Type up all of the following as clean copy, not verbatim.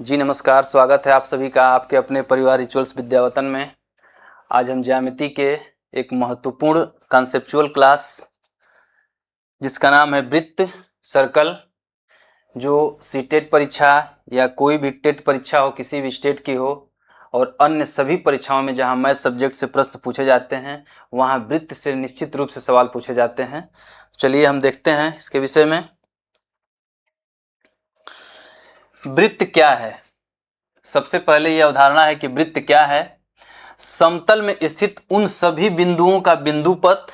जी नमस्कार, स्वागत है आप सभी का आपके अपने परिवार रिचुअल्स विद्यावतन में। आज हम ज्यामिति के एक महत्वपूर्ण कॉन्सेप्चुअल क्लास जिसका नाम है वृत्त सर्कल, जो सीटेट परीक्षा या कोई भी टेट परीक्षा हो, किसी भी स्टेट की हो, और अन्य सभी परीक्षाओं में जहां मैथ सब्जेक्ट से प्रश्न पूछे जाते हैं वहां वृत्त से निश्चित रूप से सवाल पूछे जाते हैं। चलिए हम देखते हैं इसके विषय में। वृत्त क्या है? सबसे पहले यह अवधारणा है कि वृत्त क्या है। समतल में स्थित उन सभी बिंदुओं का बिंदुपथ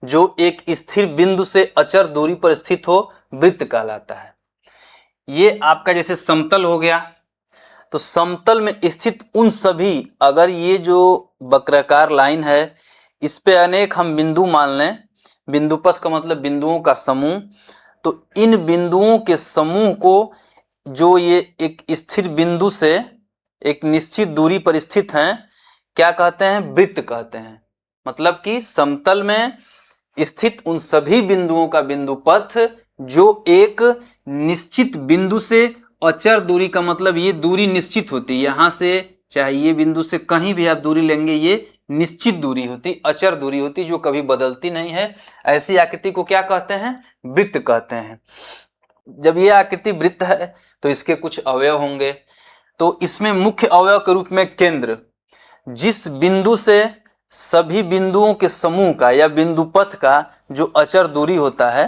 जो एक स्थिर बिंदु से अचर दूरी पर स्थित हो वृत्त कहलाता है। ये आपका जैसे समतल हो गया, तो समतल में स्थित उन सभी, अगर ये जो वक्राकार लाइन है इस पे अनेक हम बिंदु मान लें, बिंदुपथ का मतलब बिंदुओं का समूह, तो इन बिंदुओं के समूह को जो ये एक स्थिर बिंदु से एक निश्चित दूरी पर स्थित हैं क्या कहते हैं? वृत्त कहते हैं। मतलब कि समतल में स्थित उन सभी बिंदुओं का बिंदुपथ जो एक निश्चित बिंदु से अचर दूरी का मतलब ये दूरी निश्चित होती है, यहां से चाहे ये बिंदु से कहीं भी आप दूरी लेंगे ये निश्चित दूरी होती, अचर दूरी होती जो कभी बदलती नहीं है। ऐसी आकृति को क्या कहते हैं? वृत्त कहते हैं। जब ये आकृति वृत्त है तो इसके कुछ अवयव होंगे, तो इसमें मुख्य अवयव के रूप में केंद्र, जिस बिंदु से सभी बिंदुओं के समूह का या बिंदुपथ का जो अचर दूरी होता है,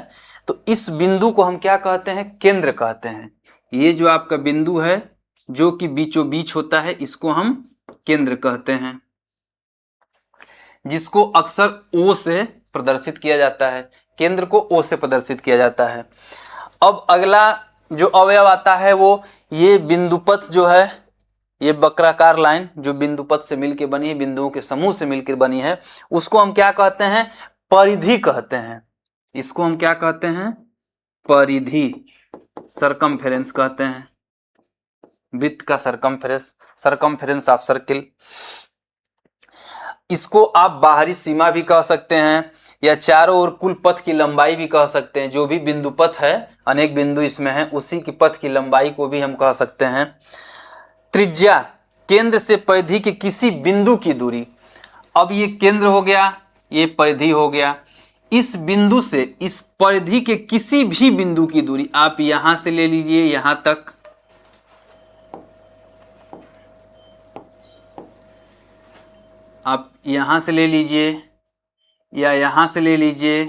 तो इस बिंदु को हम क्या कहते हैं? केंद्र कहते हैं। ये जो आपका बिंदु है जो कि बीचों बीच होता है इसको हम केंद्र कहते हैं, जिसको अक्सर ओ से प्रदर्शित किया जाता है। केंद्र को ओ से प्रदर्शित किया जाता है। अब अगला जो अवयव आता है वो ये बिंदुपथ जो है, ये वक्राकार लाइन जो बिंदुपथ से मिलकर बनी है, बिंदुओं के समूह से मिलकर बनी है, उसको हम क्या कहते हैं? परिधि कहते हैं। इसको हम क्या कहते हैं? परिधि, सरकमफेरेंस कहते हैं। वृत्त का सरकमफेरेंस ऑफ सर्किल। इसको आप बाहरी सीमा भी कह सकते हैं या चारों ओर कुल पथ की लंबाई भी कह सकते हैं। जो भी बिंदु पथ है, अनेक बिंदु इसमें है, उसी की पथ की लंबाई को भी हम कह सकते हैं। त्रिज्या, केंद्र से परिधि के किसी बिंदु की दूरी। अब ये केंद्र हो गया, ये परिधि हो गया। इस बिंदु से इस परिधि के किसी भी बिंदु की दूरी आप यहां से ले लीजिए यहां तक, आप यहां से ले लीजिए या यहां से ले लीजिए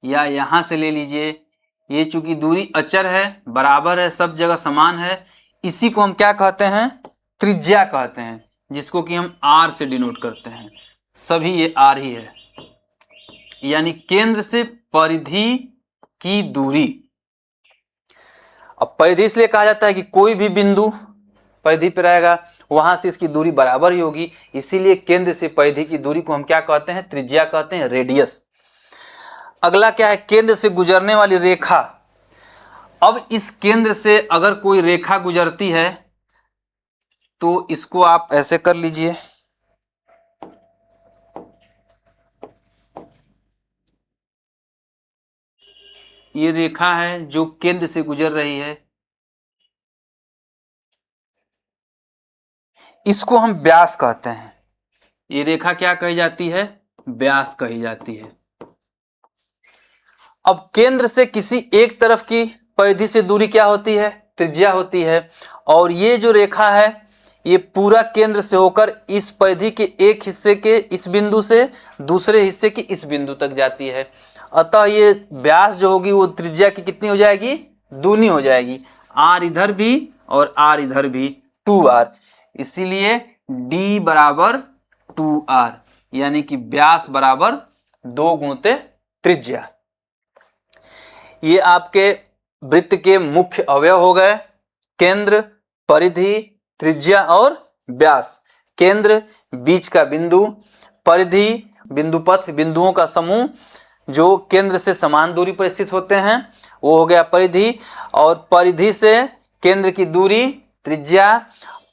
या यहां से ले लीजिए। ये चूंकि दूरी अचर है, बराबर है, सब जगह समान है, इसी को हम क्या कहते हैं? त्रिज्या कहते हैं, जिसको कि हम आर से डिनोट करते हैं। सभी ये आर ही है, यानी केंद्र से परिधि की दूरी। अब परिधि इसलिए कहा जाता है कि कोई भी बिंदु परिधि पे रहेगा, वहां से इसकी दूरी बराबर ही होगी, इसीलिए केंद्र से परिधि की दूरी को हम क्या कहते हैं? त्रिज्या कहते हैं, रेडियस। अगला क्या है? केंद्र से गुजरने वाली रेखा। अब इस केंद्र से अगर कोई रेखा गुजरती है तो इसको आप ऐसे कर लीजिए, ये रेखा है जो केंद्र से गुजर रही है, इसको हम व्यास कहते हैं। ये रेखा क्या कही जाती है? व्यास कही जाती है। अब केंद्र से किसी एक तरफ की परिधि से दूरी क्या होती है? त्रिज्या होती है। और ये जो रेखा है ये पूरा केंद्र से होकर इस परिधि के एक हिस्से के इस बिंदु से दूसरे हिस्से के इस बिंदु तक जाती है। अतः ये व्यास जो होगी वो त्रिज्या की कितनी हो जाएगी? दूनी हो जाएगी। आर इधर भी और आर इधर भी, 2r। इसीलिए d बराबर 2r, यानी कि व्यास बराबर 2 गुणित त्रिज्या। ये आपके वृत्त के मुख्य अवयव हो गए, केंद्र, परिधि, त्रिज्या और व्यास। केंद्र बीच का बिंदु, परिधि बिंदुपथ, बिंदुओं का समूह जो केंद्र से समान दूरी पर स्थित होते हैं, वो हो गया परिधि। और परिधि से केंद्र की दूरी त्रिज्या,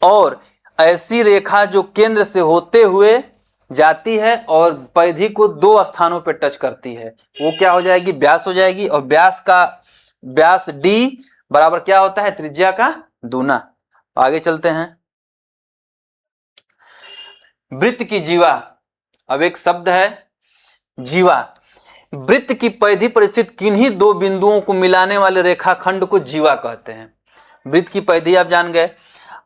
और ऐसी रेखा जो केंद्र से होते हुए जाती है और परिधि को 2 स्थानों पर टच करती है, वो क्या हो जाएगी? व्यास हो जाएगी। और व्यास d बराबर क्या होता है? त्रिज्या का दूना। आगे चलते हैं। वृत्त की जीवा, अब एक शब्द है जीवा। वृत्त की परिधि पर स्थित किन्हीं दो बिंदुओं को मिलाने वाले रेखाखंड को जीवा कहते हैं। वृत्त की परिधि आप जान गए।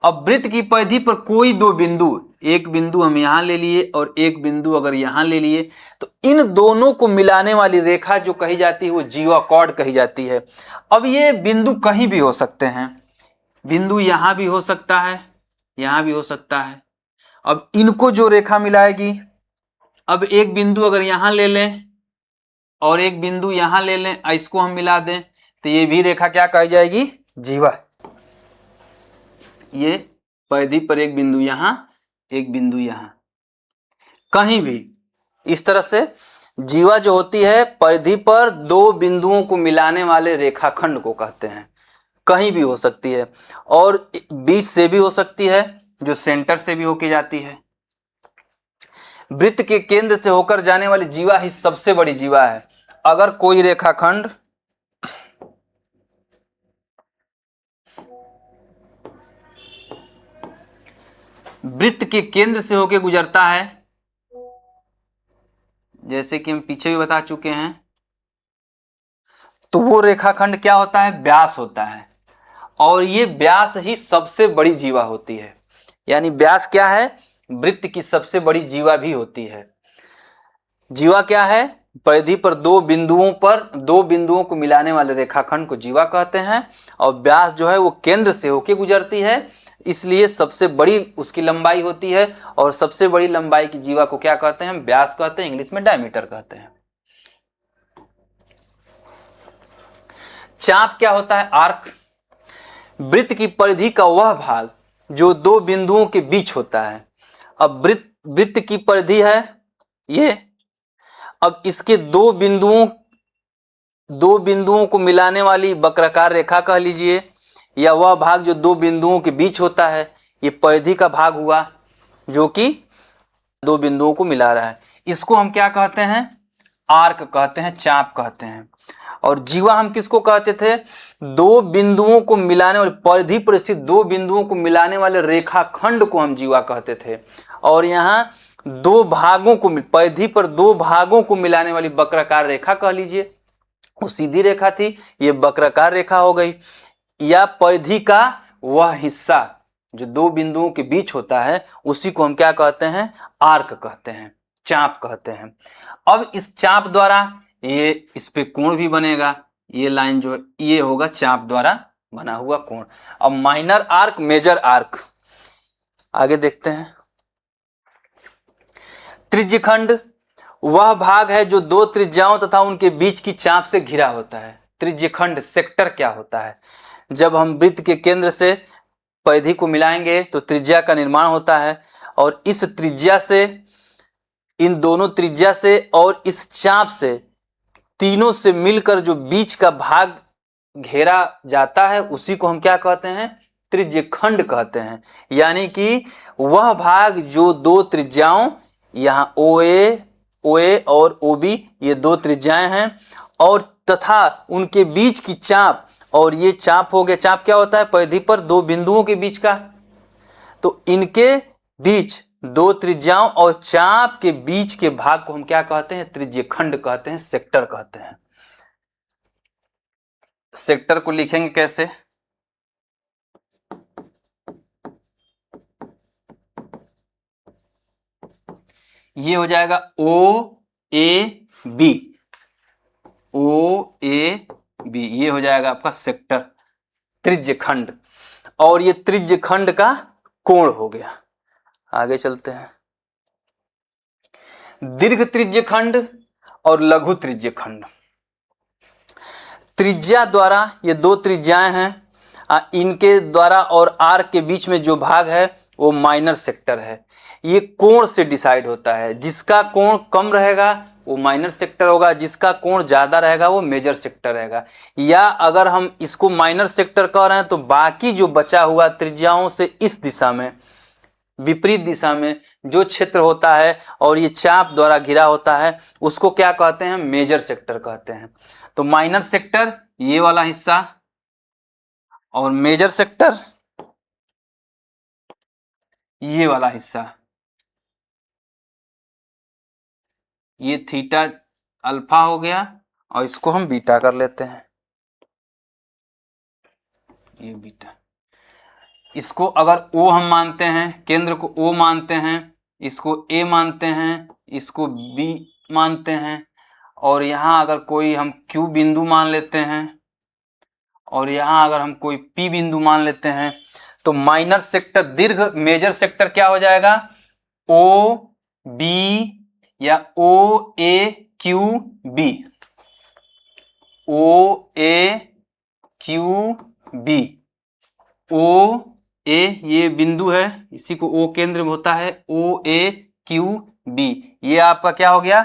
अब वृत्त की परिधि पर कोई दो बिंदु, एक बिंदु हम यहां ले लिए और एक बिंदु अगर यहां ले लिए, तो इन दोनों को मिलाने वाली रेखा जो कही जाती है वो जीवा कॉर्ड कही जाती है। अब ये बिंदु कहीं भी हो सकते हैं, बिंदु यहां भी हो सकता है, यहां भी हो सकता है। अब इनको जो रेखा मिलाएगी, अब एक बिंदु अगर यहां ले लें और एक बिंदु यहां ले लें, इसको हम मिला दें, तो ये भी रेखा क्या कही जाएगी? जीवा। ये परिधि पर एक बिंदु यहां, एक बिंदु यहां, कहीं भी इस तरह से जीवा जो होती है परिधि पर दो बिंदुओं को मिलाने वाले रेखाखंड को कहते हैं। कहीं भी हो सकती है और बीच से भी हो सकती है, जो सेंटर से भी होके जाती है। वृत्त के केंद्र से होकर जाने वाली जीवा ही सबसे बड़ी जीवा है। अगर कोई रेखाखंड वृत्त के केंद्र से होकर गुजरता है, जैसे कि हम पीछे भी बता चुके हैं, तो वो रेखाखंड क्या होता है? व्यास होता है। और ये व्यास ही सबसे बड़ी जीवा होती है। यानी व्यास क्या है? वृत्त की सबसे बड़ी जीवा भी होती है। जीवा क्या है? परिधि पर दो बिंदुओं को मिलाने वाले रेखाखंड को जीवा कहते हैं। और व्यास जो है वो केंद्र से होके गुजरती है, इसलिए सबसे बड़ी उसकी लंबाई होती है। और सबसे बड़ी लंबाई की जीवा को क्या कहते हैं? व्यास कहते हैं, इंग्लिश में डायमीटर कहते हैं। चाप क्या होता है? आर्क। वृत्त की परिधि का वह भाग जो दो बिंदुओं के बीच होता है। अब वृत्त की परिधि है ये, अब इसके दो बिंदुओं को मिलाने वाली वक्राकार रेखा कह लीजिए, या वह भाग जो दो बिंदुओं के बीच होता है, ये परिधि का भाग हुआ जो कि दो बिंदुओं को मिला रहा है। इसको हम क्या कहते हैं? आर्क कहते हैं, चाप कहते हैं। और जीवा हम किसको कहते थे? दो बिंदुओं को मिलाने वाले, परिधि पर स्थित दो बिंदुओं को मिलाने वाले रेखाखंड को हम जीवा कहते थे। और यहाँ दो भागों को, परिधि पर दो भागों को मिलाने वाली वक्राकार रेखा कह लीजिए, वो सीधी रेखा थी, ये वक्राकार रेखा हो गई। या परिधि का वह हिस्सा जो दो बिंदुओं के बीच होता है, उसी को हम क्या कहते हैं? आर्क कहते हैं, चाप कहते हैं। अब इस चाप द्वारा ये, इस पे कोण भी बनेगा। ये लाइन जो है ये होगा चाप द्वारा बना हुआ कोण। अब माइनर आर्क, मेजर आर्क आगे देखते हैं। त्रिज्यखंड वह भाग है जो दो त्रिज्याओं तथा उनके बीच की चाप से घिरा होता है। त्रिज्यखंड, सेक्टर क्या होता है? जब हम वृत्त के केंद्र से परिधि को मिलाएंगे तो त्रिज्या का निर्माण होता है। और इस त्रिज्या से, इन दोनों त्रिज्या से और इस चाप से, तीनों से मिलकर जो बीच का भाग घेरा जाता है, उसी को हम क्या कहते हैं? त्रिज्यखंड कहते हैं। यानी कि वह भाग जो दो त्रिज्याओं, यहाँ OA और OB ये दो त्रिज्याएं हैं, और तथा उनके बीच की चाप, और ये चाप हो गया, चाप क्या होता है? परिधि पर दो बिंदुओं के बीच का। तो इनके बीच दो त्रिज्याओं और चाप के बीच के भाग को हम क्या कहते हैं? त्रिज्यखंड कहते हैं, सेक्टर कहते हैं। सेक्टर को लिखेंगे कैसे? ये हो जाएगा OAB, OAB ये हो जाएगा आपका सेक्टर, त्रिज्यखंड। और ये त्रिज्यखंड का कोण हो गया। आगे चलते हैं। दीर्घ त्रिज्यखंड और लघु त्रिज्यखंड। त्रिज्या द्वारा, ये दो त्रिज्याएं हैं, इनके द्वारा और आर्क के बीच में जो भाग है वो माइनर सेक्टर है। ये कोण से डिसाइड होता है। जिसका कोण कम रहेगा वो माइनर सेक्टर होगा, जिसका कोण ज्यादा रहेगा वो मेजर सेक्टर रहेगा। या अगर हम इसको माइनर सेक्टर कह रहे हैं तो बाकी जो बचा हुआ त्रिज्याओं से इस दिशा में, विपरीत दिशा में जो क्षेत्र होता है और ये चाप द्वारा घिरा होता है, उसको क्या कहते हैं? मेजर सेक्टर कहते हैं। तो माइनर सेक्टर ये वाला हिस्सा, और मेजर सेक्टर ये वाला हिस्सा, ये थीटा अल्फा हो गया और इसको हम बीटा कर लेते हैं, ये बीटा। इसको अगर O हम मानते हैं, केंद्र को O मानते हैं, इसको A मानते हैं, इसको B मानते हैं, और यहाँ अगर कोई हम Q बिंदु मान लेते हैं, और यहाँ अगर हम कोई P बिंदु मान लेते हैं, तो माइनर सेक्टर दीर्घ मेजर सेक्टर क्या हो जाएगा, O B या O A Q B, O A Q B, O A ये बिंदु है, इसी को O केंद्र में होता है, O A Q B, ये आपका क्या हो गया,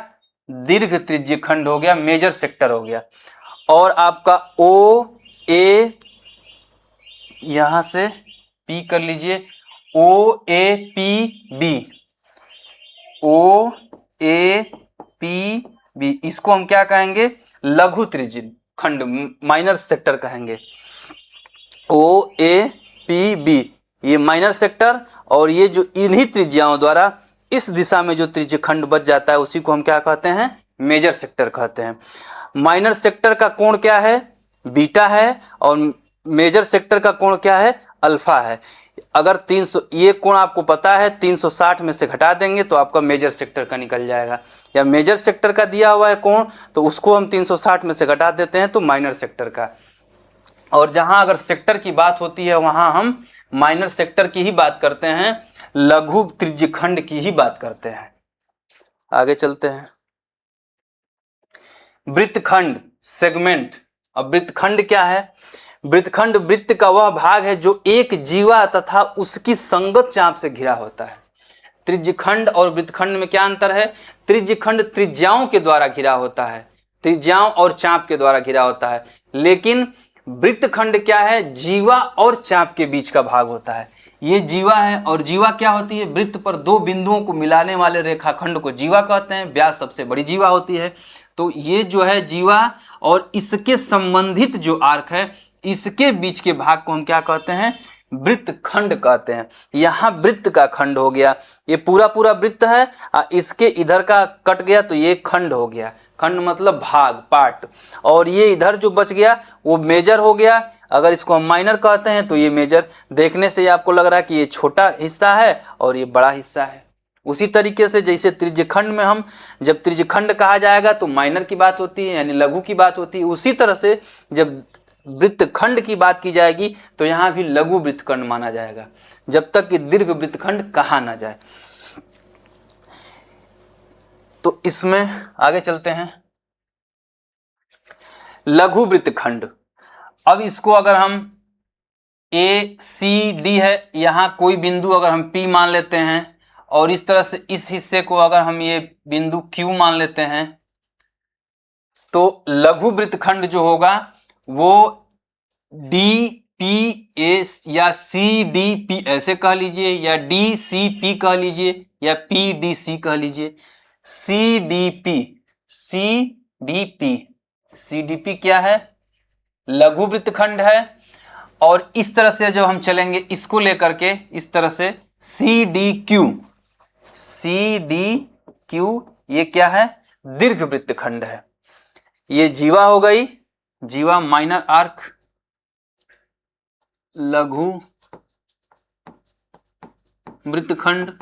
दीर्घ त्रिज्यीय खंड हो गया, मेजर सेक्टर हो गया। और आपका O A यहां से P कर लीजिए, O A P B, O A P B, इसको हम क्या कहेंगे, लघु त्रिज्यीय खंड, माइनर सेक्टर कहेंगे। O A P B ये माइनर सेक्टर, और ये जो इन्हीं त्रिज्याओं द्वारा इस दिशा में जो त्रिज्य खंड बच जाता है उसी को हम क्या कहते हैं, मेजर सेक्टर कहते हैं। माइनर सेक्टर का कोण क्या है, बीटा है, और मेजर सेक्टर का कोण क्या है, अल्फा है। अगर 300 ये कोण आपको पता है 360 में से घटा देंगे तो आपका मेजर सेक्टर का निकल जाएगा, या मेजर सेक्टर का दिया हुआ है कोण तो उसको हम 360 में से घटा देते हैं तो माइनर सेक्टर का। और जहां अगर सेक्टर की बात होती है वहां हम माइनर सेक्टर की ही बात करते हैं, लघु त्रिज्य खंड की ही बात करते हैं। आगे चलते हैं। वृत्तखंड, सेगमेंट। अब वृत्तखंड क्या है, वृत्तखंड वृत्त का वह भाग है जो एक जीवा तथा उसकी संगत चाप से घिरा होता है। त्रिज्यखंड और वृत्तखंड में क्या अंतर है, त्रिज्यखंड त्रिज्याओं के द्वारा घिरा होता है, त्रिज्याओं और चाप के द्वारा घिरा होता है, लेकिन वृत्तखंड क्या है, जीवा और चाप के बीच का भाग होता है। ये जीवा है, और जीवा क्या होती है, वृत्त पर दो बिंदुओं को मिलाने वाले रेखाखंड को जीवा कहते हैं, व्यास सबसे बड़ी जीवा होती है। तो ये जो है जीवा और इसके संबंधित जो आर्क है इसके बीच के भाग को हम क्या कहते हैं, वृत्तखंड कहते हैं। यहाँ वृत्त का खंड हो गया, ये पूरा पूरा वृत्त है, इसके इधर का कट गया तो ये खंड हो गया, खंड मतलब भाग, पार्ट, और ये इधर जो बच गया वो मेजर हो गया। अगर इसको हम माइनर कहते हैं तो ये मेजर, देखने से आपको लग रहा है कि ये छोटा हिस्सा है और ये बड़ा हिस्सा है। उसी तरीके से जैसे त्रिज्यखंड में हम जब त्रिज्यखंड कहा जाएगा तो माइनर की बात होती है, यानी लघु की बात होती है, उसी तरह से जब वृत्तखंड की बात की जाएगी तो यहाँ भी लघु वृत्तखंड माना जाएगा, जब तक कि दीर्घ वृत्तखंड कहा ना जाए। तो इसमें आगे चलते हैं। लघु वृत्तखंड, अब इसको अगर हम ए सी डी है, यहाँ कोई बिंदु अगर हम P मान लेते हैं, और इस तरह से इस हिस्से को अगर हम ये बिंदु Q मान लेते हैं, तो लघु वृत्तखंड जो होगा वो DPA या CDP ऐसे कह लीजिए, या DCP कह लीजिए, या PDC कह लीजिए। CDP क्या है, लघु वृत्तखंड है, और इस तरह से जब हम चलेंगे इसको लेकर के इस तरह से CDQ ये क्या है, दीर्घ वृत्तखंड है। ये जीवा हो गई, जीवा माइनर आर्क, लघु वृत्तखंड,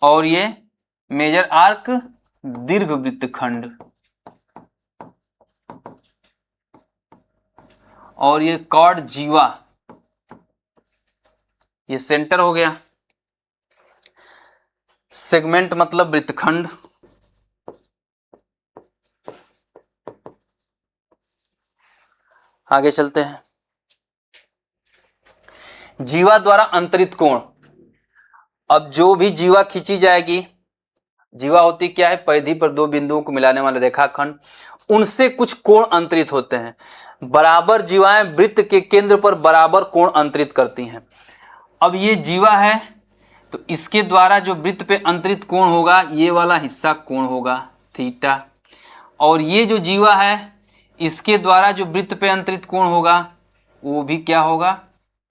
और ये मेजर आर्क दीर्घ वृत्तखंड, और ये कॉर्ड जीवा, ये सेंटर हो गया। सेगमेंट मतलब वृत्तखंड। आगे चलते हैं। जीवा द्वारा अंतरित कोण, अब जो भी जीवा खींची जाएगी, जीवा होती क्या है, परिधि पर दो बिंदुओं को मिलाने वाला रेखाखंड, उनसे कुछ कोण अंतरित होते हैं। बराबर जीवाएं वृत्त के केंद्र पर बराबर कोण अंतरित करती हैं। अब ये जीवा है तो इसके द्वारा जो वृत्त पे अंतरित कोण होगा ये वाला हिस्सा कोण होगा थीटा, और ये जो जीवा है इसके द्वारा जो वृत्त पे अंतरित कोण होगा वो भी क्या होगा,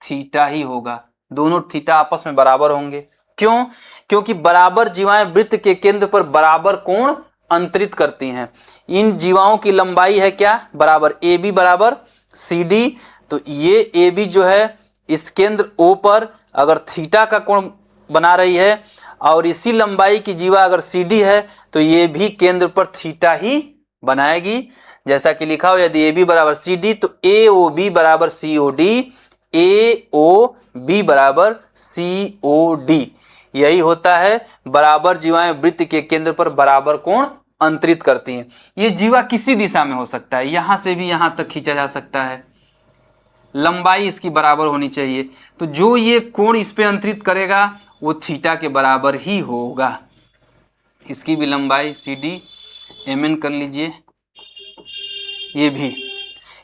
थीटा ही होगा। दोनों थीटा आपस में बराबर होंगे। क्यों? क्योंकि बराबर जीवाएं वृत्त के केंद्र पर बराबर कोण अंतरित करती हैं। इन जीवाओं की लंबाई है क्या? बराबर ए बी बराबर सी डी। तो ये ए बी जो है इस केंद्र ओ पर अगर थीटा का कोण बना रही है और इसी लंबाई की जीवा अगर सी डी है तो ये भी केंद्र पर थीटा ही बनाएगी। जैसा कि लिखा हो, यदि ए बी बराबर सी डी तो ए ओ बी बराबर सी ओ डी, ए ओ बी बराबर सी ओ डी। यही होता है बराबर जीवाएं वृत्त के केंद्र पर बराबर कोण अंतरित करती हैं। ये जीवा किसी दिशा में हो सकता है, यहां से भी यहां तक खींचा जा सकता है, लंबाई इसकी बराबर होनी चाहिए। तो जो ये कोण इस पे अंतरित करेगा वो थीटा के बराबर ही होगा। इसकी भी लंबाई सी डी एम एन कर लीजिए, ये भी,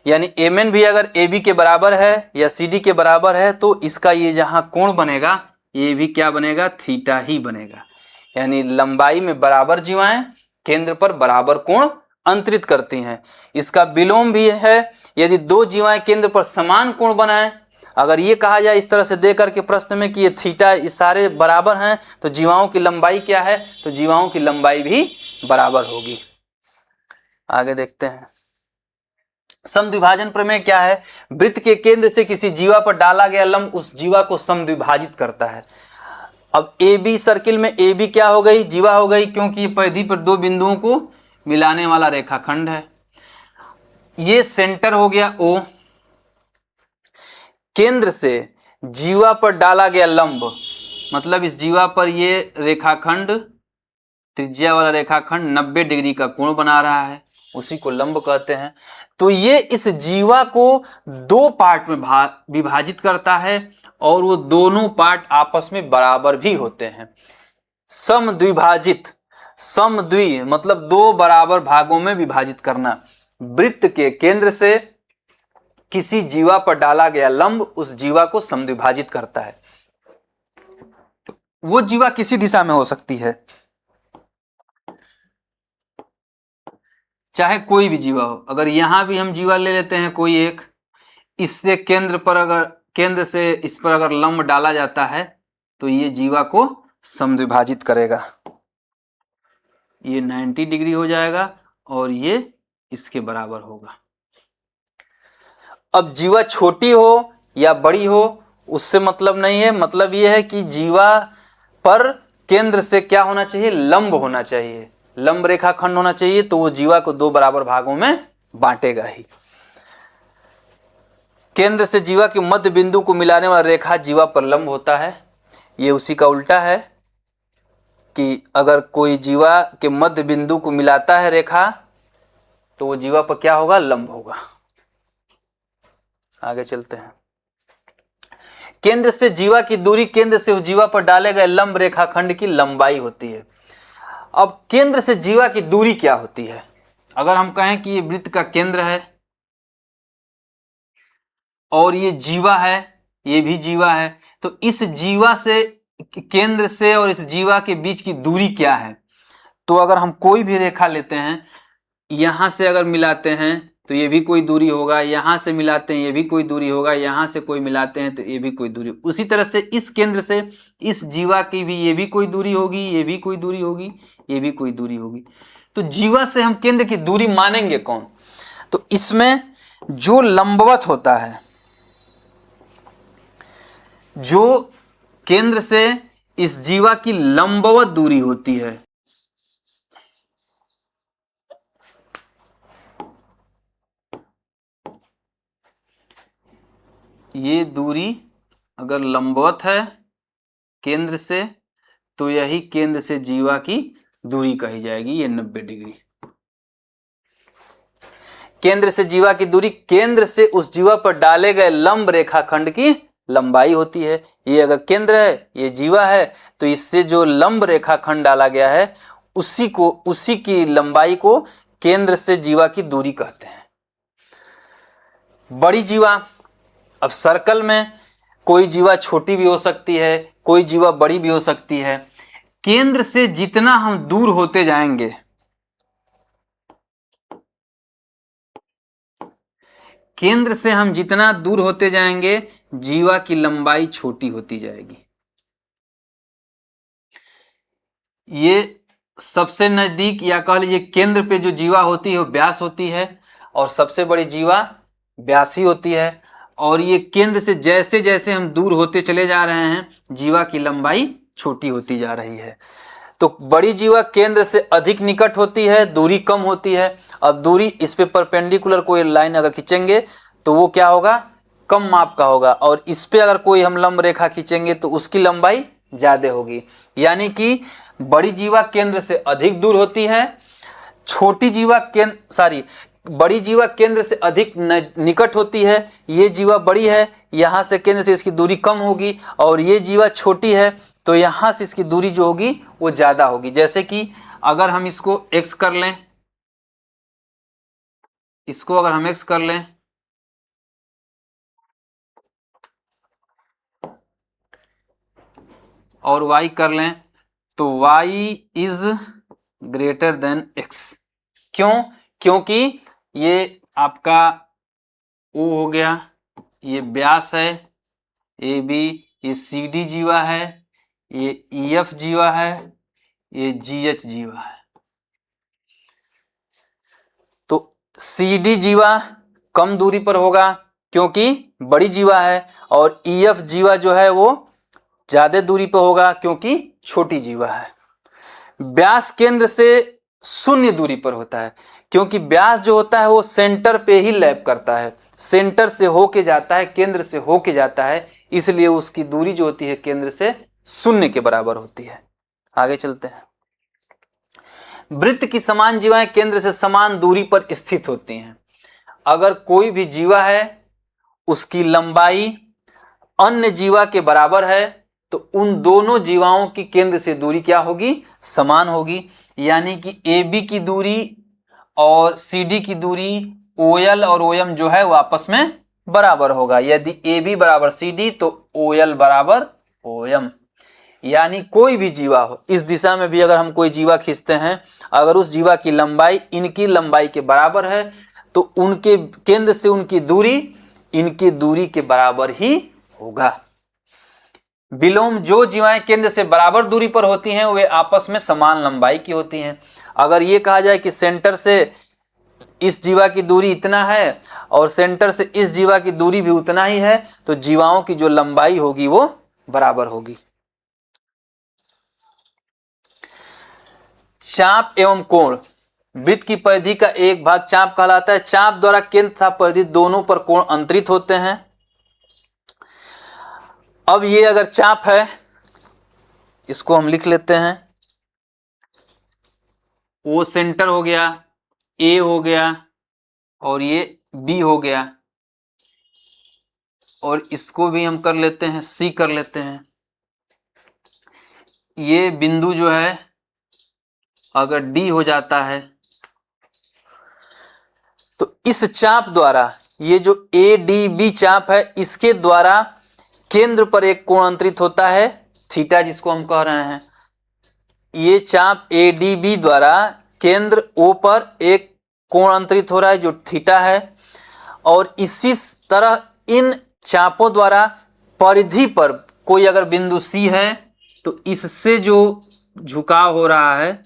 यानी एम एन भी अगर ए बी के बराबर है या सी डी के बराबर है तो इसका ये जहां कोण बनेगा ये भी क्या बनेगा? थीटा ही बनेगा। यानी लंबाई में बराबर जीवाएं केंद्र पर बराबर कोण अंतरित करती हैं। इसका विलोम भी है, यदि दो जीवाएं केंद्र पर समान कोण बनाएं, अगर ये कहा जाए इस तरह से दे करके प्रश्न में कि ये थीटा ये सारे बराबर हैं तो जीवाओं की लंबाई क्या है? तो जीवाओं की लंबाई भी बराबर होगी। आगे देखते हैं, समद्विभाजन प्रमेय क्या है? वृत्त के केंद्र से किसी जीवा पर डाला गया लंब उस जीवा को समद्विभाजित करता है। अब ए बी सर्किल में ए बी क्या हो गई? जीवा हो गई, क्योंकि ये परिधि पर दो बिंदुओं को मिलाने वाला रेखाखंड है। ये सेंटर हो गया ओ। केंद्र से जीवा पर डाला गया लंब मतलब इस जीवा पर ये रेखाखंड, त्रिज्या वाला रेखाखंड 90 डिग्री का कोण बना रहा है, उसी को लंब कहते हैं। तो ये इस जीवा को दो पार्ट में विभाजित करता है और वो दोनों पार्ट आपस में बराबर भी होते हैं। समद्विभाजित, समद्वि मतलब दो बराबर भागों में विभाजित करना। वृत्त के केंद्र से किसी जीवा पर डाला गया लंब उस जीवा को समद्विभाजित करता है। वो जीवा किसी दिशा में हो सकती है, चाहे कोई भी जीवा हो। अगर यहां भी हम जीवा ले लेते हैं कोई एक, इससे केंद्र पर अगर केंद्र से इस पर अगर लंब डाला जाता है तो ये जीवा को समद्विभाजित करेगा। ये 90 डिग्री हो जाएगा और ये इसके बराबर होगा। अब जीवा छोटी हो या बड़ी हो उससे मतलब नहीं है, मतलब ये है कि जीवा पर केंद्र से क्या होना चाहिए? लंब होना चाहिए, लंब रेखाखंड होना चाहिए, तो वो जीवा को दो बराबर भागों में बांटेगा ही। केंद्र से जीवा के मध्य बिंदु को मिलाने वाला रेखा जीवा पर लंब होता है। ये उसी का उल्टा है कि अगर कोई जीवा के मध्य बिंदु को मिलाता है रेखा तो वो जीवा पर क्या होगा? लंब होगा। आगे चलते हैं, केंद्र से जीवा की दूरी केंद्र से उस जीवा पर डाले गए लंब रेखाखंड की लंबाई होती है। अब केंद्र से जीवा की दूरी क्या होती है? अगर हम कहें कि ये वृत्त का केंद्र है और ये जीवा है, ये भी जीवा है, तो इस जीवा से केंद्र से और इस जीवा के बीच की दूरी क्या है? तो अगर हम कोई भी रेखा लेते हैं, यहां से अगर मिलाते हैं तो ये भी कोई दूरी होगा, यहां से मिलाते हैं ये भी कोई दूरी होगा, यहां से कोई मिलाते हैं तो ये भी कोई दूरी। उसी तरह से इस केंद्र से इस जीवा की भी ये भी कोई दूरी होगी, ये भी कोई दूरी होगी, ये भी कोई दूरी होगी। तो जीवा से हम केंद्र की दूरी मानेंगे कौन? तो इसमें जो लंबवत होता है, जो केंद्र से इस जीवा की लंबवत दूरी होती है, ये दूरी अगर लंबवत है केंद्र से तो यही केंद्र से जीवा की दूरी कही जाएगी, ये 90 डिग्री। केंद्र से जीवा की दूरी केंद्र से उस जीवा पर डाले गए लंब रेखाखंड की लंबाई होती है। ये अगर केंद्र है, ये जीवा है, तो इससे जो लंब रेखाखंड डाला गया है उसी की लंबाई को केंद्र से जीवा की दूरी कहते हैं। बड़ी जीवा, अब सर्कल में कोई जीवा छोटी भी हो सकती है, कोई जीवा बड़ी भी हो सकती है। केंद्र से जितना हम दूर होते जाएंगे, केंद्र से हम जितना दूर होते जाएंगे जीवा की लंबाई छोटी होती जाएगी। ये सबसे नजदीक या कह लीजिए केंद्र पे जो जीवा होती है वो व्यास होती है और सबसे बड़ी जीवा व्यासी होती है। और ये केंद्र से जैसे जैसे हम दूर होते चले जा रहे हैं जीवा की लंबाई छोटी होती जा रही है। तो बड़ी जीवा केंद्र से अधिक निकट होती है, दूरी कम होती है। अब दूरी इस पे परपेंडिकुलर कोई लाइन अगर खींचेंगे तो वो क्या होगा, कम माप का होगा, और इस पे अगर कोई हम लंब रेखा खींचेंगे तो उसकी लंबाई ज्यादा होगी। यानी कि बड़ी जीवा केंद्र से अधिक दूर होती है, छोटी जीवा केंद्र बड़ी जीवा केंद्र से अधिक निकट होती है। ये जीवा बड़ी है, यहाँ से केंद्र से इसकी दूरी कम होगी, और ये जीवा छोटी है तो यहाँ से इसकी दूरी जो होगी वो ज़्यादा होगी। जैसे कि अगर हम इसको x कर लें, इसको अगर हम x कर लें और y कर लें तो y is greater than x। क्यों? क्योंकि ये आपका O हो गया, ये व्यास है ए बी, ये सी डी जीवा है, ये ई एफ जीवा है, ये जी एच जीवा है। तो सी डी जीवा कम दूरी पर होगा क्योंकि बड़ी जीवा है, और ई एफ जीवा जो है वो ज्यादा दूरी पर होगा क्योंकि छोटी जीवा है। व्यास केंद्र से शून्य दूरी पर होता है क्योंकि व्यास जो होता है वो सेंटर पे ही लैप करता है, सेंटर से होके जाता है, केंद्र से होके जाता है, इसलिए उसकी दूरी जो होती है केंद्र से शून्य के बराबर होती है। आगे चलते हैं। वृत्त की समान जीवाएं केंद्र से समान दूरी पर स्थित होती हैं। अगर कोई भी जीवा है उसकी लंबाई अन्य जीवा के बराबर है तो उन दोनों जीवाओं की केंद्र से दूरी क्या होगी, समान होगी। यानी कि ए बी की दूरी और सी डी की दूरी ओ एल और ओ एम जो है वो आपस में बराबर होगा। यदि ए बी बराबर सी डी तो ओ एल बराबर ओ एम। यानी कोई भी जीवा हो, इस दिशा में भी अगर हम कोई जीवा खींचते हैं, अगर उस जीवा की लंबाई इनकी लंबाई के बराबर है तो उनके केंद्र से उनकी दूरी इनकी दूरी के बराबर ही होगा। विलोम जो जीवाएं केंद्र से बराबर दूरी पर होती हैं वे आपस में समान लंबाई की होती हैं। अगर ये कहा जाए कि सेंटर से इस जीवा की दूरी इतना है और सेंटर से इस जीवा की दूरी भी उतना ही है तो जीवाओं की जो लंबाई होगी वो बराबर होगी। चाप एवं कोण। वृत्त की परिधि का एक भाग चाप कहलाता है। चाप द्वारा केंद्र तथा परिधि दोनों पर कोण अंतरित होते हैं। अब ये अगर चाप है, इसको हम लिख लेते हैं, ओ सेंटर हो गया, ए हो गया और ये बी हो गया, और इसको भी हम कर लेते हैं सी कर लेते हैं। ये बिंदु जो है अगर डी हो जाता है तो इस चाप द्वारा, ये जो ए डी बी चाप है इसके द्वारा केंद्र पर एक कोण अंतरित होता है थीटा, जिसको हम कह रहे हैं। ये चाप ए डी बी द्वारा केंद्र ओ पर एक कोण अंतरित हो रहा है जो थीटा है, और इसी तरह इन चापों द्वारा परिधि पर कोई अगर बिंदु सी है तो इससे जो झुकाव हो रहा है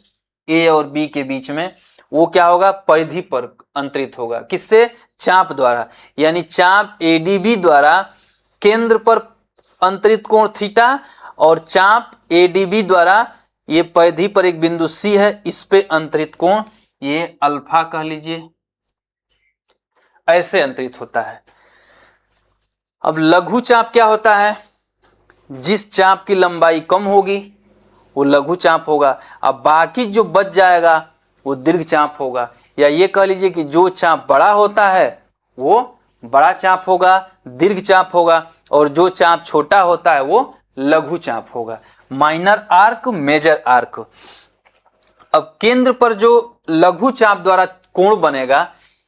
ए और बी के बीच में वो क्या होगा, परिधि पर अंतरित होगा। किससे? चाप द्वारा। यानी चाप एडीबी द्वारा केंद्र पर अंतरित कोण थीटा और चाप एडीबी द्वारा ये परिधि पर एक बिंदु सी है इस पे अंतरित कोण ये अल्फा कह लीजिए, ऐसे अंतरित होता है। अब लघु चाप क्या होता है? जिस चाप की लंबाई कम होगी वो लघु चाप होगा, अब बाकी जो बच जाएगा वो दीर्घ चाप होगा। या ये कह लीजिए कि जो चाप बड़ा होता है वो बड़ा चाप होगा, दीर्घ चाप होगा, और जो चाप छोटा होता है वो लघु चाप होगा। Minor arc, major arc. अब केंद्र पर जो लघु चाप द्वारा कोण बनेगा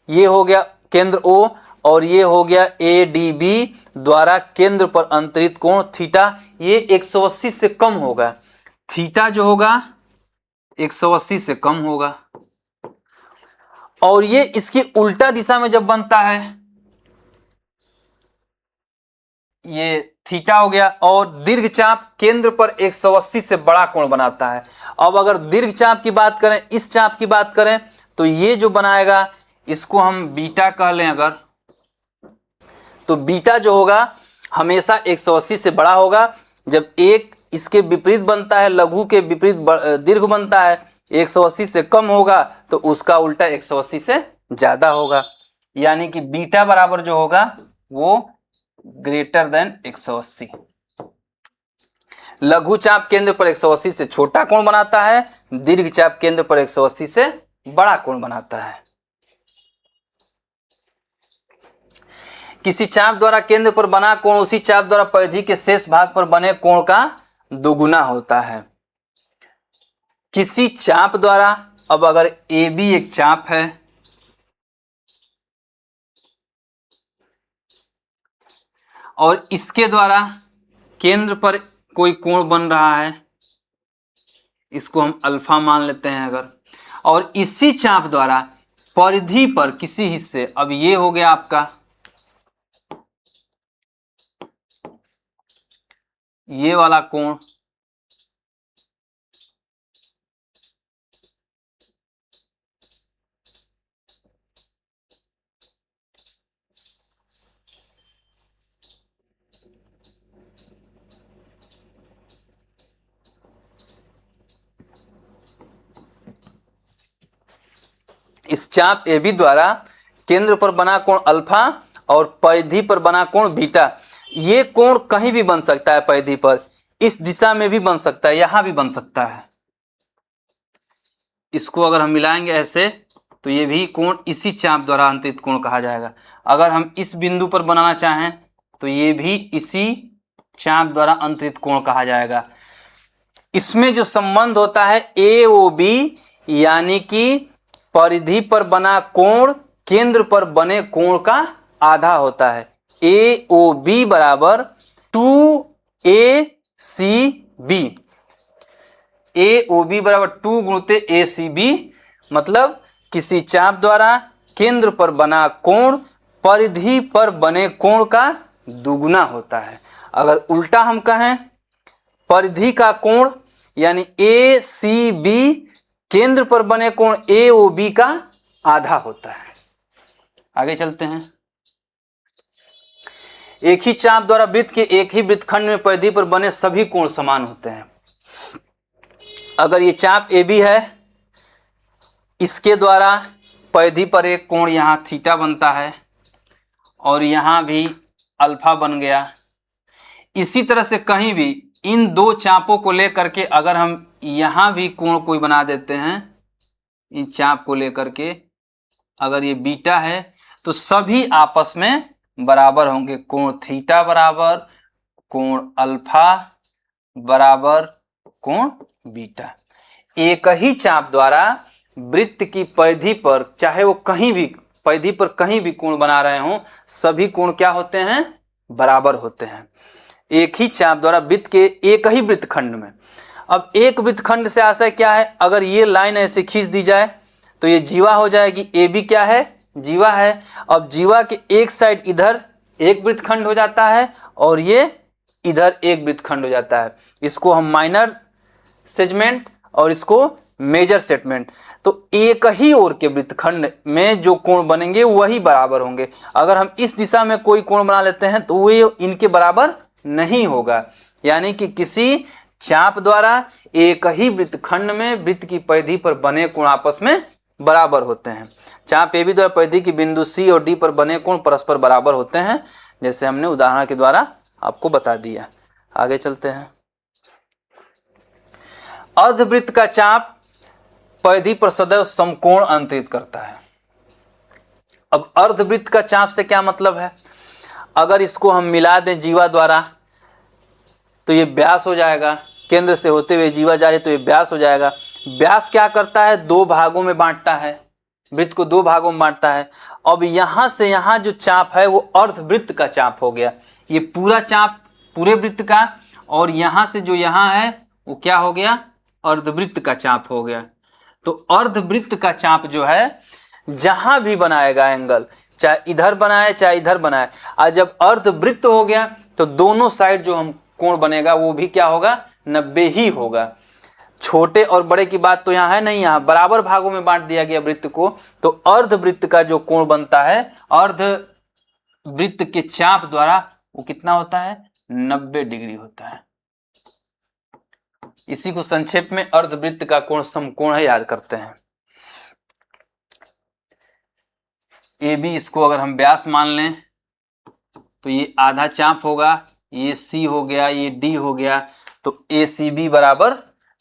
ये हो गया केंद्र O, और ये हो गया ADB द्वारा केंद्र पर अंतरित कोण थीटा, ये 180 से कम होगा। थीटा जो होगा 180 से कम होगा, और ये इसकी उल्टा दिशा में जब बनता है ये थीटा हो गया। और दीर्घ चाप केंद्र पर 180 से बड़ा कोण बनाता है। अब अगर दीर्घ चाप की बात करें, इस चाप की बात करें, तो ये जो बनाएगा इसको हम बीटा कह लें अगर, तो बीटा जो होगा हमेशा 180 से बड़ा होगा। जब एक इसके विपरीत बनता है, लघु के विपरीत दीर्घ बनता है, 180 से कम होगा तो उसका उल्टा 180 से ज्यादा होगा। यानी कि बीटा बराबर जो होगा वो ग्रेटर देन 180। लघु चाप केंद्र पर 180 से छोटा कोण बनाता है, दीर्घ चाप केंद्र पर 180 से बड़ा कोण बनाता है। किसी चाप द्वारा केंद्र पर बना कोण उसी चाप द्वारा परिधि के शेष भाग पर बने कोण का दोगुना होता है। किसी चाप द्वारा, अब अगर ए बी एक चाप है और इसके द्वारा केंद्र पर कोई कोण बन रहा है, इसको हम अल्फा मान लेते हैं अगर, और इसी चाप द्वारा परिधि पर किसी हिस्से, अब ये हो गया आपका ये वाला कोण, इस चाप ए बी द्वारा केंद्र पर बना कोण अल्फा और परिधि पर बना कोण बीटा। ये कोण कहीं भी बन सकता है, परिधि पर इस दिशा में भी बन सकता है, यहां भी बन सकता है। इसको अगर हम मिलाएंगे ऐसे तो ये भी कोण इसी चाप द्वारा अंतरित कोण कहा जाएगा। अगर हम इस बिंदु पर बनाना चाहें तो ये भी इसी चाप द्वारा अंतरित कोण कहा जाएगा। इसमें जो संबंध होता है ए ओ बी, यानी कि परिधि पर बना कोण केंद्र पर बने कोण का आधा होता है। ए ओ बी बराबर 2ACB। ए ओ बी बराबर 2 गुणित ACB, मतलब किसी चाप द्वारा केंद्र पर बना कोण परिधि पर बने कोण का दुगुना होता है। अगर उल्टा हम कहें, परिधि का कोण यानी ACB केंद्र पर बने कोण AOB का आधा होता है। आगे चलते हैं। एक ही चाप द्वारा वृत्त के एक ही वृत्तखंड में परिधि पर बने सभी कोण समान होते हैं। अगर ये चाप AB है, इसके द्वारा परिधि पर एक कोण यहां थीटा बनता है और यहां भी अल्फा बन गया। इसी तरह से कहीं भी इन दो चापों को लेकर के अगर हम यहां भी कोण कोई बना देते हैं, इन चाप को लेकर के अगर ये बीटा है तो सभी आपस में बराबर होंगे। कोण थीटा बराबर कोण अल्फा बराबर कोण बीटा। एक ही चाप द्वारा वृत्त की परिधि पर, चाहे वो कहीं भी परिधि पर कहीं भी कोण बना रहे हों, सभी कोण क्या होते हैं? बराबर होते हैं। एक ही चाप द्वारा वृत्त के एक ही वृत्तखंड में। अब एक वृत्तखंड से आशय क्या है? अगर ये लाइन ऐसे खींच दी जाए तो ये जीवा हो जाएगी। ए बी क्या है? जीवा है। अब जीवा के एक साइड इधर एक वृत्तखंड हो जाता है और ये इधर एक वृत्तखंड हो जाता है। इसको हम माइनर सेगमेंट और इसको मेजर सेगमेंट। तो एक ही ओर के वृत्तखंड में जो कोण बनेंगे वही बराबर होंगे। अगर हम इस दिशा में कोई कोण बना लेते हैं तो वो इनके बराबर नहीं होगा। यानी कि किसी चाप द्वारा एक ही वृत्तखंड में वृत्त की परिधि पर बने कोण आपस में बराबर होते हैं। चाप ए बी द्वारा परिधि की बिंदु सी और डी पर बने कोण परस्पर बराबर होते हैं, जैसे हमने उदाहरण के द्वारा आपको बता दिया। आगे चलते हैं। अर्धवृत्त का चाप परिधि पर सदैव समकोण अंतरित करता है। अब अर्धवृत्त का चाप से क्या मतलब है? अगर इसको हम मिला दें जीवा द्वारा तो ये व्यास हो जाएगा। केंद्र से होते हुए जीवा जा रही तो ये व्यास हो जाएगा। व्यास क्या करता है? दो भागों में बांटता है, वृत्त को दो भागों में बांटता है। अब यहां से यहां जो चाप है वो अर्धवृत्त का चाप हो गया। ये पूरा चाप पूरे वृत्त का, और यहां से जो यहां है वो क्या हो गया? अर्धवृत्त का चाप हो गया। तो अर्धवृत्त का चाप जो है जहां भी बनाएगा एंगल, चाहे इधर बनाए चाहे इधर बनाए, और जब अर्धवृत्त हो गया तो दोनों साइड जो हम कोण बनेगा वो भी क्या होगा, 90 ही होगा। छोटे और बड़े की बात तो यहाँ है नहीं, यहाँ बराबर भागों में बांट दिया गया वृत्त को। तो अर्ध वृत्त का जो कोण बनता है अर्ध वृत्त के चाप द्वारा वो कितना होता है, 90 डिग्री होता है। इसी को संक्षेप में अर्धवृत्त का कोण समकोण है, याद करते हैं। ए बी, इसको अगर हम व्यास मान लें तो ये आधा चाप होगा, ये सी हो गया, ये डी हो गया, तो ए सी बी बराबर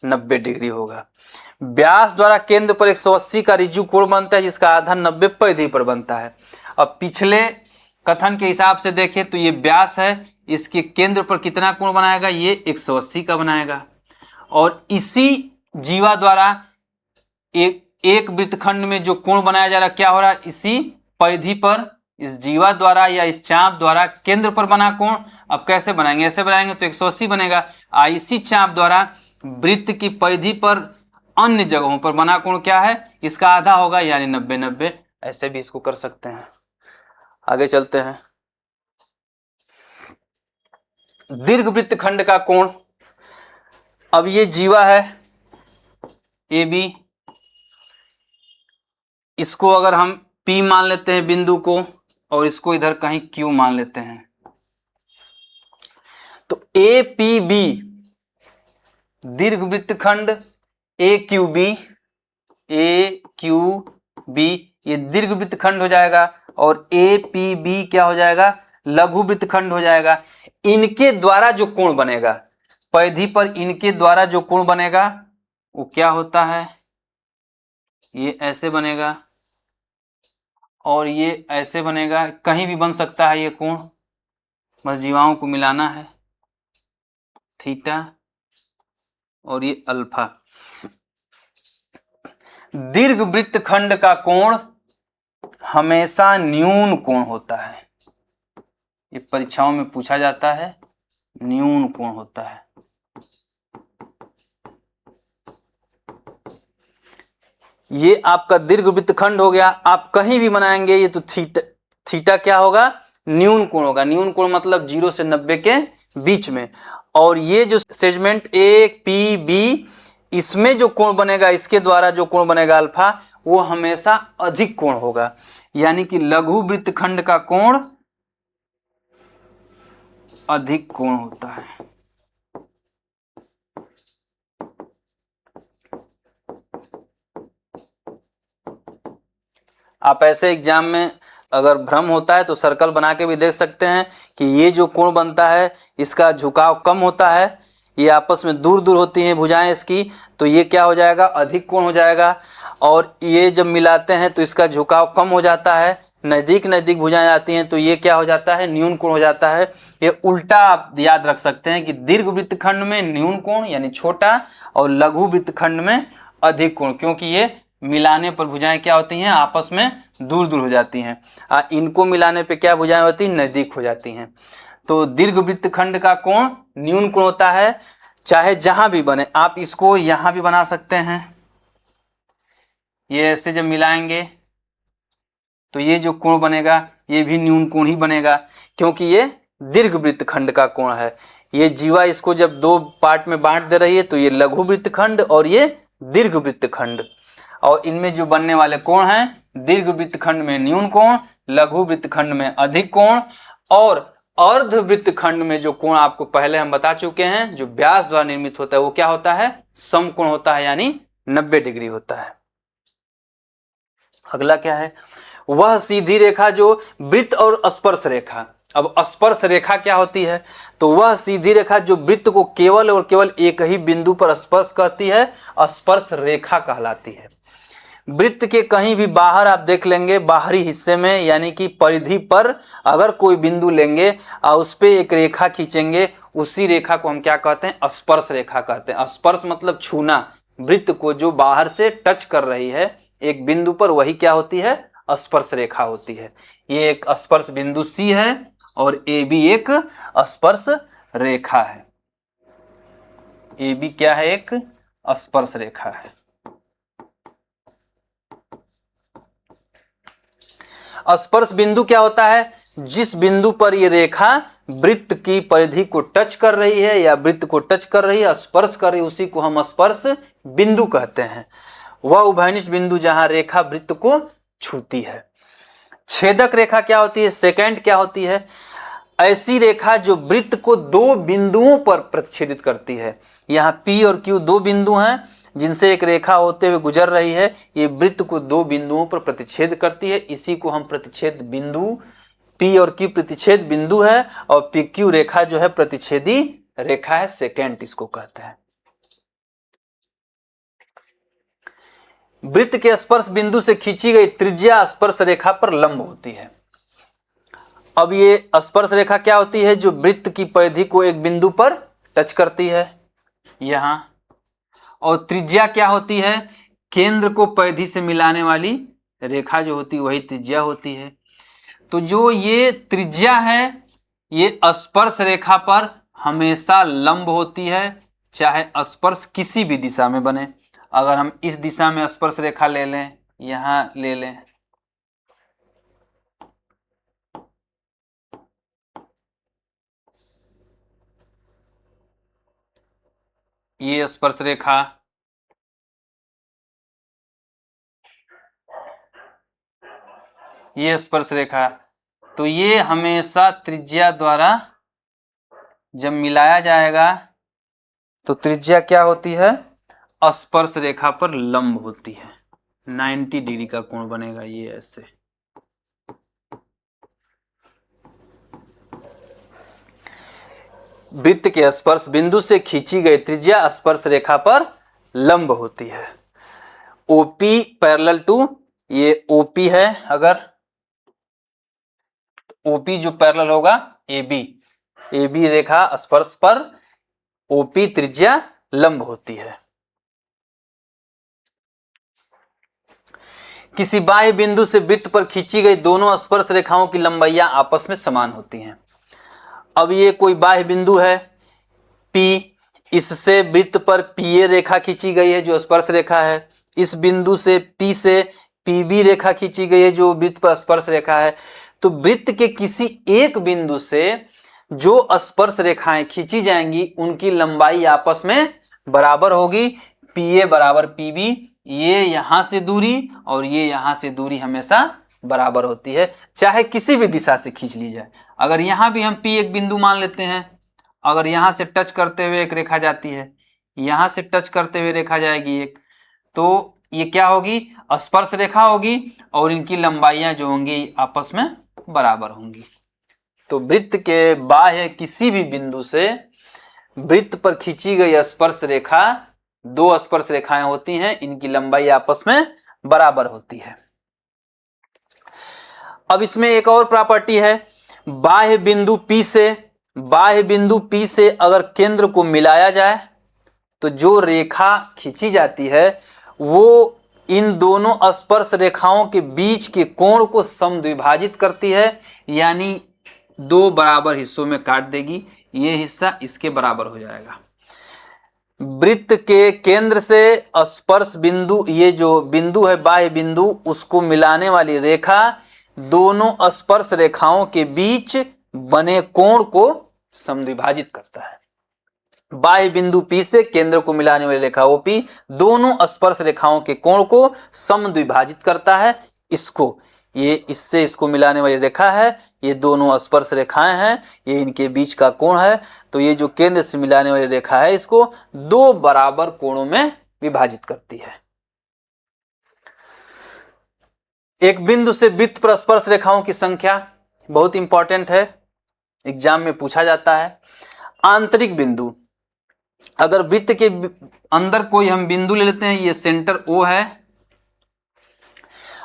90 डिग्री होगा। व्यास द्वारा केंद्र पर 180 का ऋजु कोण बनता है जिसका आधा 90 परिधि पर बनता है। अब पिछले कथन के हिसाब से देखें तो ये व्यास है, इसके केंद्र पर कितना कोण बनाएगा, ये 180 का बनाएगा। और इसी जीवा द्वारा एक वृत्तखंड में जो कोण बनाया जा रहा है क्या हो रहा है, इसी परिधि पर इस जीवा द्वारा या इस चाप द्वारा केंद्र पर बना कोण। अब कैसे बनाएंगे, ऐसे बनाएंगे तो 180 बनेगा। इसी चाप द्वारा वृत्त की परिधि पर अन्य जगहों पर बना कोण क्या है, इसका आधा होगा यानी 90-90। ऐसे भी इसको कर सकते हैं। आगे चलते हैं। दीर्घ वृत्तखंड का कोण, अब ये जीवा है ए बी, इसको अगर हम P मान लेते हैं बिंदु को, और इसको इधर कहीं Q मान लेते हैं, तो ए पी बी दीर्घ वृत्तखंड ए क्यू बी ये दीर्घ वृत्तखंड हो जाएगा, और ए पी बी क्या हो जाएगा, लघु वृत्तखंड हो जाएगा। इनके द्वारा जो कोण बनेगा, परिधि पर इनके द्वारा जो कोण बनेगा वो क्या होता है, ये ऐसे बनेगा और ये ऐसे बनेगा, कहीं भी बन सकता है ये कोण, बस जीवाओं को मिलाना है, थीटा और ये अल्फा। दीर्घ वृत्तखंड का कोण हमेशा न्यून कोण होता है, ये परीक्षाओं में पूछा जाता है, न्यून कोण होता है। ये आपका दीर्घ वृत्तखंड हो गया, आप कहीं भी बनाएंगे ये तो थीटा क्या होगा, न्यून कोण होगा। न्यून कोण मतलब 0 से 90 के बीच में। और ये जो सेगमेंट ए पी बी, इसमें जो कोण बनेगा, इसके द्वारा जो कोण बनेगा अल्फा, वो हमेशा अधिक कोण होगा, यानी कि लघु वृत्तखंड का कोण अधिक कोण होता है। आप ऐसे एग्जाम में अगर भ्रम होता है तो सर्कल बना के भी देख सकते हैं कि ये जो कोण बनता है इसका झुकाव कम होता है, ये आपस में दूर दूर होती हैं भुजाएं इसकी, तो ये क्या हो जाएगा, अधिक कोण हो जाएगा। और ये जब मिलाते हैं तो इसका झुकाव कम हो जाता है, नज़दीक नज़दीक भुजाएं आती हैं तो ये क्या हो जाता है, न्यून कोण हो जाता है। ये उल्टा आप याद रख सकते हैं कि दीर्घ वृत्तखंड में न्यून कोण यानी छोटा, और लघु वृत्तखंड में अधिक कोण, क्योंकि ये मिलाने पर भुजाएं क्या होती हैं, आपस में दूर दूर हो जाती हैं। इनको मिलाने पे क्या भुजाएं होती हैं, नजदीक हो जाती हैं। तो दीर्घ वृत्तखंड का कोण न्यून कोण होता है, चाहे जहां भी बने। आप इसको यहां भी बना सकते हैं, ये ऐसे जब मिलाएंगे तो ये जो कोण बनेगा ये भी न्यून कोण ही बनेगा, क्योंकि ये दीर्घ वृत्तखंड का कोण है। ये जीवा इसको जब दो पार्ट में बांट दे रही है तो ये लघु वृत्तखंड और ये दीर्घ वृत्तखंड, और इनमें जो बनने वाले कोण हैं, दीर्घ वृत्तखंड में न्यून कोण, लघु वृत्तखंड में अधिक कोण, और अर्ध वृत्तखंड में जो कोण आपको पहले हम बता चुके हैं, जो व्यास द्वारा निर्मित होता है वो क्या होता है, समकोण होता है, यानी 90 डिग्री होता है। अगला क्या है, वह सीधी रेखा जो वृत्त और स्पर्श रेखा। अब स्पर्श रेखा क्या होती है, तो वह सीधी रेखा जो वृत्त को केवल और केवल एक ही बिंदु पर स्पर्श करती है, स्पर्श रेखा कहलाती है। वृत्त के कहीं भी बाहर आप देख लेंगे, बाहरी हिस्से में यानी कि परिधि पर अगर कोई बिंदु लेंगे और उस पर एक रेखा खींचेंगे, उसी रेखा को हम क्या कहते हैं, स्पर्श रेखा कहते हैं। स्पर्श मतलब छूना, वृत्त को जो बाहर से टच कर रही है एक बिंदु पर, वही क्या होती है, स्पर्श रेखा होती है। ये एक स्पर्श बिंदु सी है और ए बी एक स्पर्श रेखा है। ए बी क्या है, एक स्पर्श रेखा है। स्पर्श बिंदु क्या होता है, जिस बिंदु पर ये रेखा वृत्त की परिधि को टच कर रही है या वृत्त को टच कर रही है, स्पर्श कर रही है, उसी को हम स्पर्श बिंदु कहते हैं। वह उभयनिष्ठ बिंदु जहां रेखा वृत्त को छूती है। छेदक रेखा क्या होती है, सेकेंड क्या होती है, ऐसी रेखा जो वृत्त को दो बिंदुओं पर प्रतिच्छेदित करती है। यहाँ P और Q दो बिंदु हैं जिनसे एक रेखा होते हुए गुजर रही है। ये वृत्त को दो बिंदुओं पर प्रतिच्छेद करती है, इसी को हम प्रतिच्छेद बिंदु, P और Q प्रतिच्छेद बिंदु है और PQ रेखा जो है प्रतिच्छेदी रेखा है, सेकेंड इसको कहते हैं। वृत्त के स्पर्श बिंदु से खींची गई त्रिज्या स्पर्श रेखा पर लंब होती है। अब ये स्पर्श रेखा क्या होती है, जो वृत्त की परिधि को एक बिंदु पर टच करती है यहां, और त्रिज्या क्या होती है, केंद्र को परिधि से मिलाने वाली रेखा जो होती है वही त्रिज्या होती है। तो जो ये त्रिज्या है ये स्पर्श रेखा पर हमेशा लंब होती है, चाहे स्पर्श किसी भी दिशा में बने। अगर हम इस दिशा में स्पर्श रेखा ले लें, यहां ले लें, ये स्पर्श रेखा, ये स्पर्श रेखा, तो ये हमेशा त्रिज्या द्वारा जब मिलाया जाएगा तो त्रिज्या क्या होती है, स्पर्श रेखा पर लंब होती है। 90 डिग्री का कोण बनेगा ये ऐसे। वृत्त के स्पर्श बिंदु से खींची गई त्रिज्या स्पर्श रेखा पर लंब होती है। OP पैरेलल टू, ये OP है, अगर OP जो पैरेलल होगा AB रेखा स्पर्श पर OP त्रिज्या लंब होती है। किसी बाह्य बिंदु से वृत्त पर खींची गई दोनों स्पर्श रेखाओं की लंबाइयां आपस में समान होती हैं। अब ये कोई बाह्य बिंदु है P, इससे वृत्त पर PA रेखा खींची गई है जो स्पर्श रेखा है। इस बिंदु से P से PB रेखा खींची गई है जो वृत्त पर स्पर्श रेखा है। तो वृत्त के किसी एक बिंदु से जो स्पर्श रेखाएं खींची जाएंगी उनकी लंबाई आपस में बराबर होगी। PA बराबर PB, ये यहां से दूरी और ये यहां से दूरी हमेशा बराबर होती है, चाहे किसी भी दिशा से खींच ली जाए। अगर यहां भी हम P एक बिंदु मान लेते हैं, अगर यहां से टच करते हुए एक रेखा जाती है, यहां से टच करते हुए रेखा जाएगी एक, तो ये क्या होगी, स्पर्श रेखा होगी और इनकी लंबाइयां जो होंगी आपस में बराबर होंगी। तो वृत्त के बाह्य किसी भी बिंदु से वृत्त पर खींची गई स्पर्श रेखा, दो स्पर्श रेखाएं होती हैं, इनकी लंबाई आपस में बराबर होती है। अब इसमें एक और प्रॉपर्टी है, बाह्य बिंदु P से अगर केंद्र को मिलाया जाए तो जो रेखा खींची जाती है वो इन दोनों स्पर्श रेखाओं के बीच के कोण को समद्विभाजित करती है, यानी दो बराबर हिस्सों में काट देगी। ये हिस्सा इसके बराबर हो जाएगा। वृत्त के केंद्र से स्पर्श बिंदु, ये जो बिंदु है बाह्य बिंदु, उसको मिलाने वाली रेखा दोनों स्पर्श रेखाओं के बीच बने कोण को समद्विभाजित करता है। बाह्य बिंदु P से केंद्र को मिलाने वाली रेखा OP दोनों स्पर्श रेखाओं के कोण को समद्विभाजित करता है। इसको, ये इससे इसको मिलाने वाली रेखा है, ये दोनों स्पर्श रेखाएं हैं, ये इनके बीच का कोण है। तो ये जो केंद्र से मिलाने वाली रेखा है इसको दो बराबर कोणों में विभाजित करती है। एक बिंदु से वृत्त पर स्पर्श रेखाओं की संख्या बहुत इंपॉर्टेंट है, एग्जाम में पूछा जाता है। आंतरिक बिंदु, अगर वृत्त के अंदर कोई हम बिंदु ले लेते हैं, ये सेंटर O है,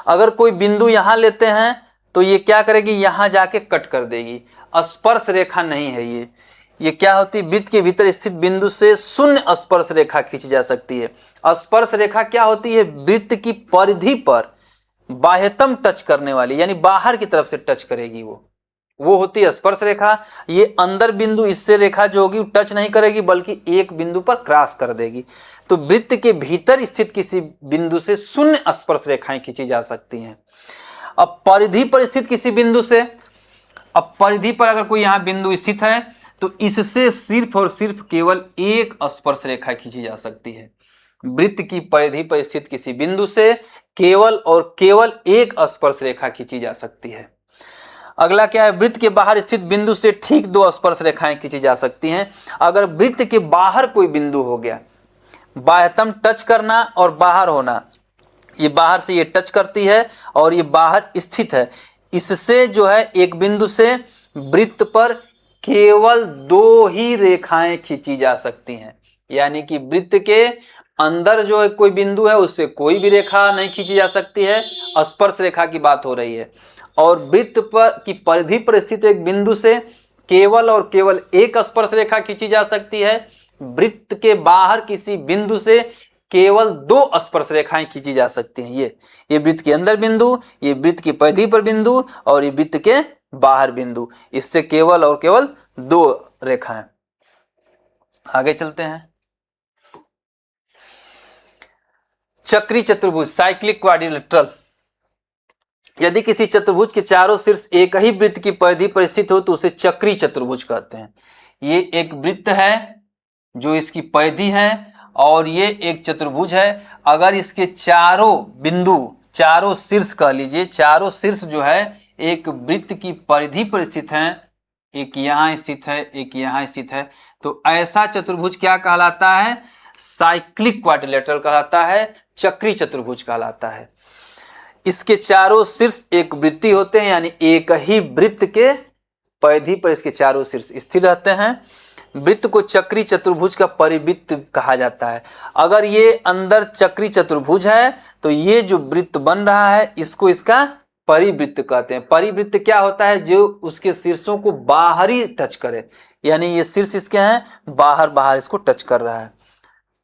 अगर कोई बिंदु यहां लेते हैं तो ये क्या करेगी, यहां जाके कट कर देगी, स्पर्श रेखा नहीं है ये क्या होती है, वृत्त के भीतर स्थित बिंदु से शून्य स्पर्श रेखा खींची जा सकती है। स्पर्श रेखा क्या होती है, वृत्त की परिधि पर बाह्यतम टच करने वाली, यानी बाहर की तरफ से टच करेगी, वो होती है स्पर्श रेखा। ये अंदर बिंदु, इससे रेखा जो होगी टच नहीं करेगी बल्कि एक बिंदु पर क्रॉस कर देगी। तो वृत्त के भीतर स्थित किसी बिंदु से शून्य स्पर्श रेखाएं खींची जा सकती हैं। अब परिधि पर स्थित किसी बिंदु से अब परिधि पर अगर कोई यहाँ बिंदु स्थित है तो इससे सिर्फ और सिर्फ केवल एक स्पर्श रेखा खींची जा सकती है। वृत्त की परिधि पर स्थित किसी बिंदु से केवल और केवल एक स्पर्श रेखा खींची जा सकती है। अगला क्या है, वृत्त के बाहर स्थित बिंदु से ठीक दो स्पर्श रेखाएं खींची जा सकती हैं। अगर वृत्त के बाहर कोई बिंदु हो गया, बाह्यतम टच करना और बाहर होना, ये बाहर से ये टच करती है और ये बाहर स्थित है, इससे जो है एक बिंदु से वृत्त पर केवल दो ही रेखाएं खींची जा सकती हैं। यानी कि वृत्त के अंदर जो है कोई बिंदु है उससे कोई भी रेखा नहीं खींची जा सकती है, स्पर्श रेखा की बात हो रही है। और वृत्त पर की परिधि पर स्थित एक बिंदु से केवल और केवल एक स्पर्श रेखा खींची जा सकती है। वृत्त के बाहर किसी बिंदु से केवल दो स्पर्श रेखाएं खींची जा सकती हैं। ये वृत्त के अंदर बिंदु, ये वृत्त की परिधि पर बिंदु और ये वृत्त के बाहर बिंदु, इससे केवल और केवल दो रेखाएं। आगे चलते हैं। चक्री चतुर्भुज, साइक्लिक क्वाड्रिलेटरल। यदि किसी चतुर्भुज के चारों शीर्ष एक ही वृत्त की परिधि पर स्थित हो तो उसे चक्री चतुर्भुज कहते हैं। ये एक वृत्त है जो इसकी परिधि है और ये एक चतुर्भुज है। अगर इसके चारों बिंदु, चारों शीर्ष कह लीजिए, चारों शीर्ष जो है एक वृत्त की परिधि पर स्थित हैं, एक यहाँ स्थित है, एक यहाँ स्थित है, तो ऐसा चतुर्भुज क्या कहलाता है? साइक्लिक क्वाड्रिलेटरल कहलाता है, चक्री चतुर्भुज कहलाता है। इसके चारों शीर्ष एक वृत्ति होते हैं, यानी एक ही वृत्त के परिधि पर इसके चारों शीर्ष स्थिर रहते हैं। वृत्त को चक्री चतुर्भुज का परिवृत्त कहा जाता है। अगर ये अंदर चक्री चतुर्भुज है तो ये जो वृत्त बन रहा है इसको इसका परिवृत्त कहते हैं। परिवृत्त क्या होता है? जो उसके शीर्षों को बाहरी टच करे, यानी ये शीर्ष इसके हैं, बाहर बाहर इसको टच कर रहा है।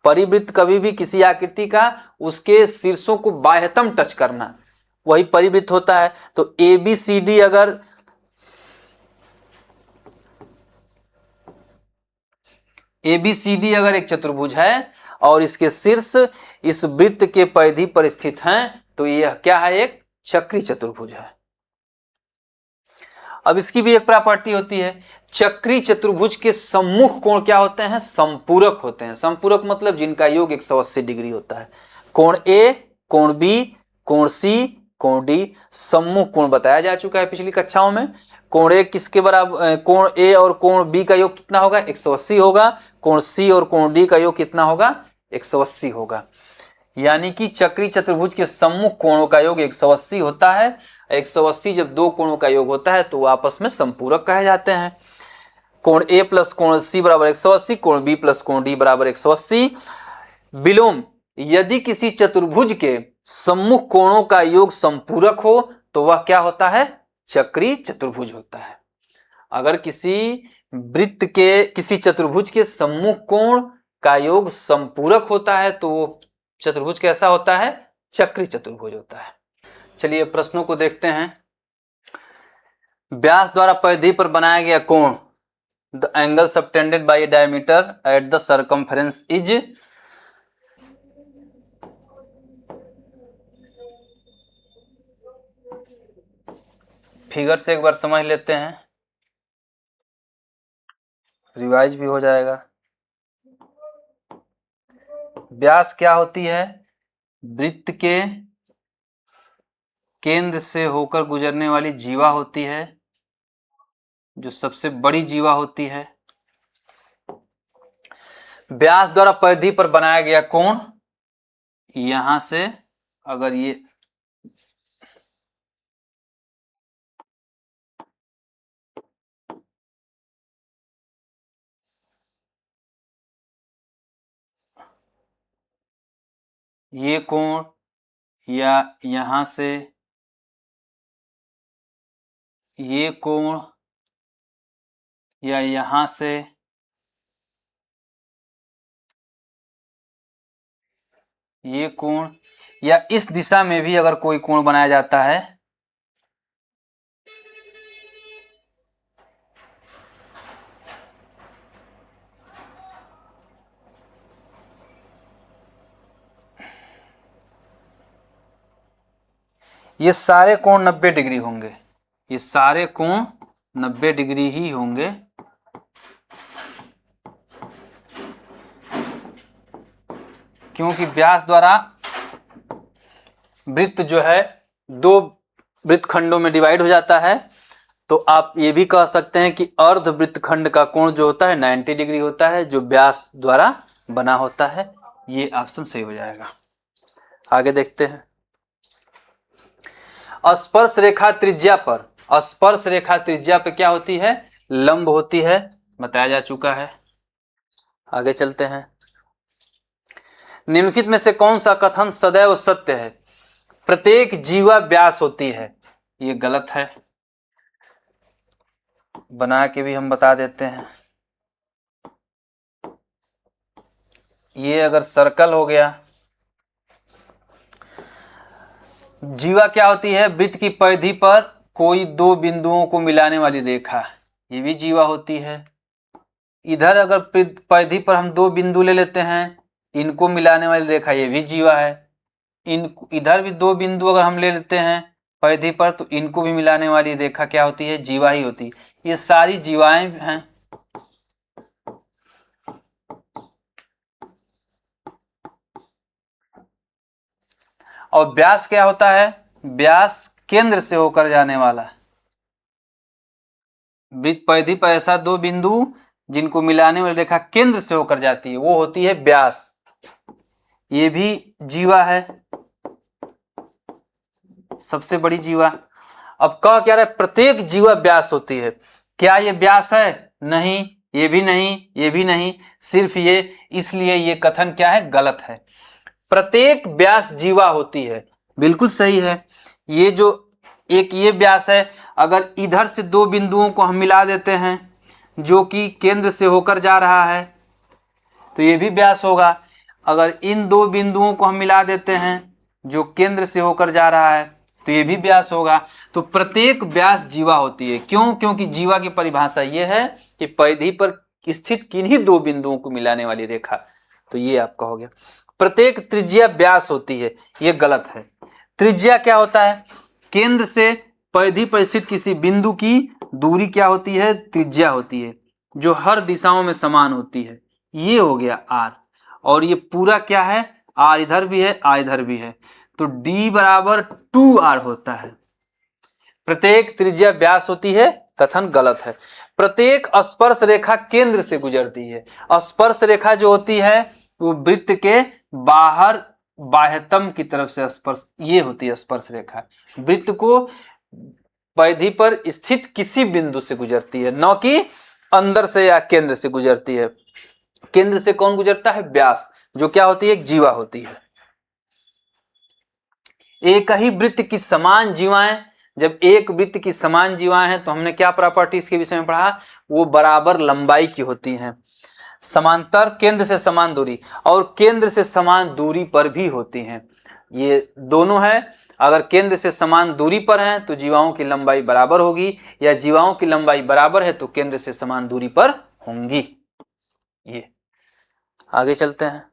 परिवृत्त कभी भी किसी आकृति का उसके शीर्षों को बाह्यतम टच करना, वही परिवृत्त होता है। तो ABCD अगर एक चतुर्भुज है और इसके शीर्ष इस वृत्त के परिधि पर स्थित हैं तो यह क्या है? एक चक्री चतुर्भुज है। अब इसकी भी एक प्रॉपर्टी होती है, चक्री चतुर्भुज के सम्मुख कोण क्या होते हैं? संपूरक होते हैं। संपूरक मतलब जिनका योग 180 डिग्री होता है। कोण A, कोण B, कोण C, कोण D, सम्मुख कोण बताया जा चुका है पिछली कक्षाओं में। कोण A किसके बराबर, कोण A और कोण B का योग कितना होगा? 180 होगा। कोण C और कोण D का योग कितना होगा? 180 होगा। यानी कि चक्री चतुर्भुज के सम्मुख कोणों का योग 180 होता है। 180 जब दो कोणों का योग होता है तो वो आपस में संपूरक कहे जाते हैं। कोण A प्लस कोण C बराबर 180, कोण B प्लस कोण D बराबर 180। विलोम, यदि किसी चतुर्भुज के सम्मुख कोणों का योग संपूरक हो तो वह क्या होता है? चक्री चतुर्भुज होता है। अगर किसी वृत्त के, किसी चतुर्भुज के सम्मुख कोण का योग संपूरक होता है तो वो चतुर्भुज कैसा होता है? चक्री चतुर्भुज होता है। चलिए प्रश्नों को देखते हैं। व्यास द्वारा परिधि पर बनाया गया कोण, the angle subtended bye diameter at the circumference is, figure से एक बार समझ लेते हैं, रिवाइज भी हो जाएगा। व्यास क्या होती है? वृत्त के केंद्र से होकर गुजरने वाली जीवा होती है, जो सबसे बड़ी जीवा होती है। व्यास द्वारा परिधि पर बनाया गया कोण, यहां से अगर ये कोण या यहां से ये कोण या यहां से ये कोण या इस दिशा में भी अगर कोई कोण बनाया जाता है ये सारे कोण 90 डिग्री होंगे। ये सारे कोण 90 डिग्री ही होंगे, क्योंकि व्यास द्वारा वृत्त जो है 2 वृत्तखंडों में डिवाइड हो जाता है। तो आप ये भी कह सकते हैं कि अर्ध वृत्तखंड का कोण जो होता है 90 डिग्री होता है, जो व्यास द्वारा बना होता है। ये ऑप्शन सही हो जाएगा। आगे देखते हैं। स्पर्श रेखा त्रिज्या पर, स्पर्श रेखा त्रिज्या पे क्या होती है? लंब होती है, बताया जा चुका है। आगे चलते हैं। निम्नलिखित में से कौन सा कथन सदैव सत्य है? प्रत्येक जीवा व्यास होती है। ये गलत है, बना के भी हम बता देते हैं। ये अगर सर्कल हो गया, जीवा क्या होती है? वृत्त की परिधि पर कोई 2 बिंदुओं को मिलाने वाली रेखा, ये भी जीवा होती है। इधर अगर परिधि पर हम 2 बिंदु ले लेते हैं, इनको मिलाने वाली रेखा, ये भी जीवा है। इधर भी 2 बिंदु अगर हम ले लेते हैं परिधि पर, तो इनको भी मिलाने वाली रेखा क्या होती है? जीवा ही होती है। ये सारी जीवाएं हैं। और व्यास क्या होता है? व्यास केंद्र से होकर जाने वाला। वृत्त परिधि पर ऐसा 2 बिंदु जिनको मिलाने वाली रेखा केंद्र से होकर जाती है, वो होती है व्यास। ये भी जीवा है, सबसे बड़ी जीवा। अब कह क्या रहा है? प्रत्येक जीवा व्यास होती है। क्या ये व्यास है? नहीं, ये भी नहीं, ये भी नहीं, सिर्फ ये। इसलिए ये कथन क्या है? गलत है। प्रत्येक व्यास जीवा होती है, बिल्कुल सही है। ये जो एक ये व्यास है, अगर इधर से 2 बिंदुओं को हम मिला देते हैं जो कि केंद्र से होकर जा रहा है, तो ये भी व्यास होगा। अगर इन 2 बिंदुओं को हम मिला देते हैं जो केंद्र से होकर जा रहा है, तो ये भी व्यास होगा। तो प्रत्येक व्यास जीवा होती है। क्यों? क्योंकि जीवा की परिभाषा ये है कि परिधि पर स्थित किन्हीं 2 बिंदुओं को मिलाने वाली रेखा। तो ये आपका हो गया। प्रत्येक त्रिज्या व्यास होती है, ये गलत है। त्रिज्या क्या होता है? केंद्र से परिधि पर स्थित किसी बिंदु की दूरी क्या होती है? त्रिज्या होती है, जो हर दिशाओं में समान होती है। ये हो गया आर। और ये पूरा क्या है? आर इधर भी है, आर इधर भी है, तो डी बराबर 2r होता है। प्रत्येक त्रिज्या व्यास होती है, कथन गलत है। प्रत्येक स्पर्श रेखा केंद्र से गुजरती है। स्पर्श रेखा जो होती है वो वृत्त के बाहर बाह्यतम की तरफ से स्पर्श, ये होती है स्पर्श रेखा। वृत्त को परिधि पर स्थित किसी बिंदु से गुजरती है, न कि अंदर से या केंद्र से गुजरती है। केंद्र से कौन गुजरता है? व्यास, जो क्या होती है? एक जीवा होती है। एक ही वृत्त की समान जीवाएं, जब एक वृत्त की समान जीवाएं हैं तो हमने क्या प्रॉपर्टी इसके विषय में पढ़ा? वो बराबर लंबाई की होती हैं, समांतर, केंद्र से समान दूरी, और केंद्र से समान दूरी पर भी होती हैं। ये दोनों है। अगर केंद्र से समान दूरी पर हैं तो जीवाओं की लंबाई बराबर होगी, या जीवाओं की लंबाई बराबर है तो केंद्र से समान दूरी पर होंगी। ये आगे चलते हैं।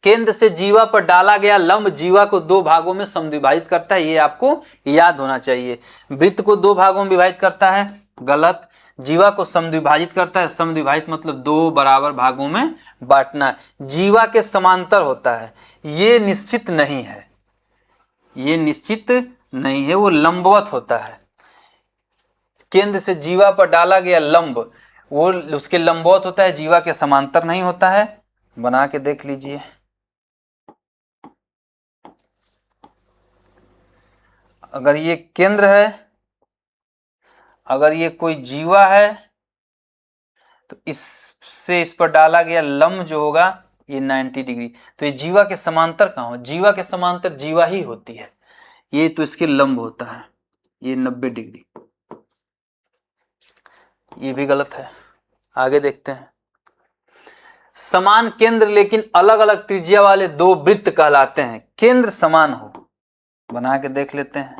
केंद्र से जीवा पर डाला गया लंब जीवा को 2 भागों में समद्विभाजित करता है, ये आपको याद होना चाहिए। वृत्त को 2 भागों में विभाजित करता है, गलत। जीवा को समद्विभाजित करता है, समद्विभाजित मतलब 2 बराबर भागों में बांटना। जीवा के समांतर होता है, ये निश्चित नहीं है, ये निश्चित नहीं है, वो लंबवत होता है। केंद्र से जीवा पर डाला गया लंब वो उसके लंबवत होता है, जीवा के समांतर नहीं होता है। बना के देख लीजिए। अगर ये केंद्र है, अगर ये कोई जीवा है, तो इससे इस पर डाला गया लंब जो होगा ये 90 डिग्री। तो ये जीवा के समांतर कहाँ हो? जीवा के समांतर जीवा ही होती है, ये तो इसके लंब होता है, ये 90 डिग्री। ये भी गलत है। आगे देखते हैं। समान केंद्र लेकिन अलग अलग त्रिज्या वाले 2 वृत्त कहलाते हैं। केंद्र समान हो, बना के देख लेते हैं।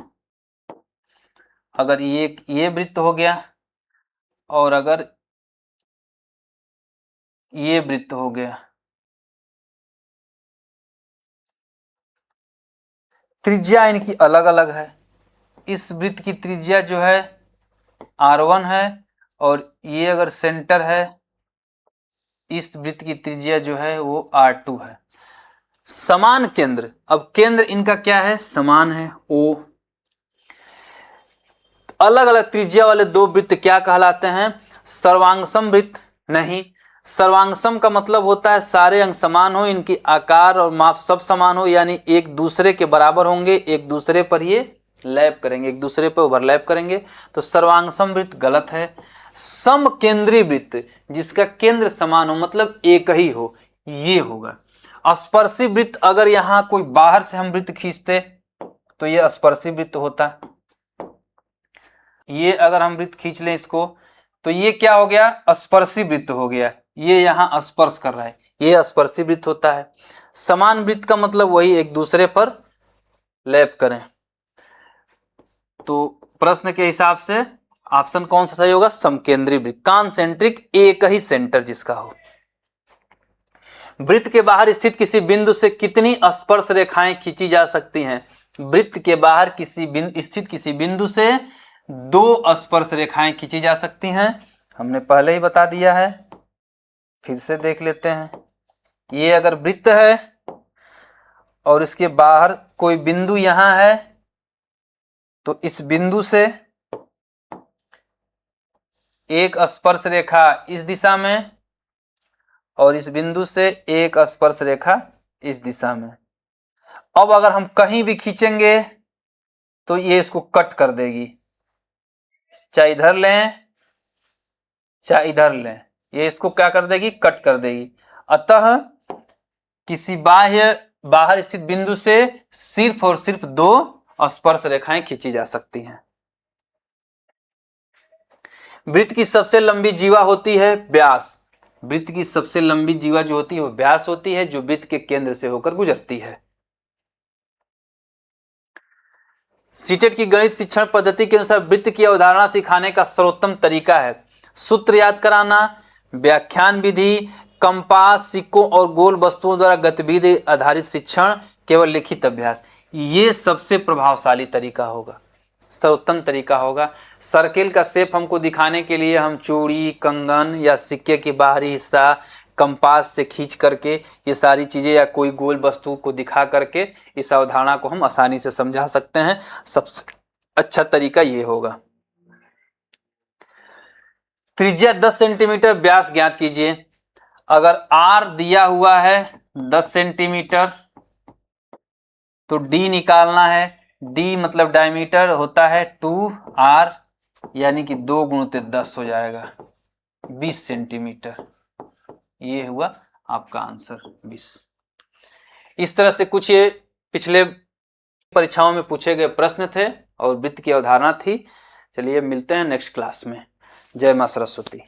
अगर ये वृत्त हो गया, और अगर ये वृत्त हो गया, त्रिज्या इनकी अलग अलग है, इस वृत्त की त्रिज्या जो है r1 है और ये अगर सेंटर है, इस वृत्त की त्रिज्या जो है वो r2 है। समान केंद्र, अब केंद्र इनका क्या है, समान है O। अलग अलग त्रिज्या वाले दो वृत्त क्या कहलाते हैं, सर्वांगसम वृत्त। नहीं, सर्वांगसम का मतलब होता है सारे अंग समान हो, इनकी आकार और माप सब समान हो, यानी एक दूसरे के बराबर होंगे, एक दूसरे पर ये लैप करेंगे, एक दूसरे पर ओवरलैप करेंगे, तो सर्वांगसम वृत्त गलत है। सम केंद्रीय वृत्त, जिसका केंद्र समान हो मतलब एक ही हो, ये होगा। स्पर्शी वृत्त, अगर यहां कोई बाहर से हम वृत्त खींचते तो ये स्पर्शी वृत्त होता। ये अगर हम वृत्त खींच लें इसको तो ये क्या हो गया, स्पर्शी वृत्त हो गया, ये यहां स्पर्श कर रहा है, ये स्पर्शी वृत्त होता है। समान वृत्त का मतलब वही एक दूसरे पर लैप करें। तो प्रश्न के हिसाब से ऑप्शन कौन सा सही होगा, समकेंद्री वृत्त, कॉन्सेंट्रिक, एक ही सेंटर जिसका हो। वृत्त के बाहर स्थित किसी बिंदु से कितनी स्पर्श रेखाएं खींची जा सकती हैं। वृत्त के बाहर स्थित किसी बिंदु से 2 स्पर्श रेखाएं खींची जा सकती हैं, हमने पहले ही बता दिया है, फिर से देख लेते हैं। ये अगर वृत्त है और इसके बाहर कोई बिंदु यहां है, तो इस बिंदु से एक स्पर्श रेखा इस दिशा में और इस बिंदु से एक स्पर्श रेखा इस दिशा में। अब अगर हम कहीं भी खींचेंगे तो ये इसको कट कर देगी, चाहे इधर लें चाहे इधर लें, ये इसको क्या कर देगी, कट कर देगी। अतः किसी बाहर स्थित बिंदु से सिर्फ और सिर्फ 2 स्पर्श रेखाएं खींची जा सकती हैं। वृत्त की सबसे लंबी जीवा होती है व्यास। वृत्त की सबसे लंबी जीवा जो होती है वो व्यास होती है, जो वृत्त के केंद्र से होकर गुजरती है। सीटेट की गणित शिक्षण पद्धति के अनुसार वृत्त की अवधारणा सिखाने का सर्वोत्तम तरीका है सूत्र याद कराना, व्याख्यान विधि, कंपास, सिक्कों और गोल वस्तुओं द्वारा गतिविधि आधारित शिक्षण, केवल लिखित अभ्यास। ये सबसे प्रभावशाली तरीका होगा, सर्वोत्तम तरीका होगा। सर्किल का शेप हमको दिखाने के लिए हम चूड़ी, कंगन या सिक्के की बाहरी हिस्सा कंपास से खींच करके ये सारी चीजें या कोई गोल वस्तु को दिखा करके इस अवधारणा को हम आसानी से समझा सकते हैं। सबसे अच्छा तरीका ये होगा। त्रिज्या 10 सेंटीमीटर, व्यास ज्ञात कीजिए। अगर r दिया हुआ है 10 सेंटीमीटर तो d निकालना है। d मतलब डायमीटर होता है 2r, यानी कि 2 गुणित 10 हो जाएगा 20 सेंटीमीटर। ये हुआ आपका आंसर 20। इस तरह से कुछ ये पिछले परीक्षाओं में पूछे गए प्रश्न थे और वृत्त की अवधारणा थी। चलिए मिलते हैं नेक्स्ट क्लास में। जय मां सरस्वती।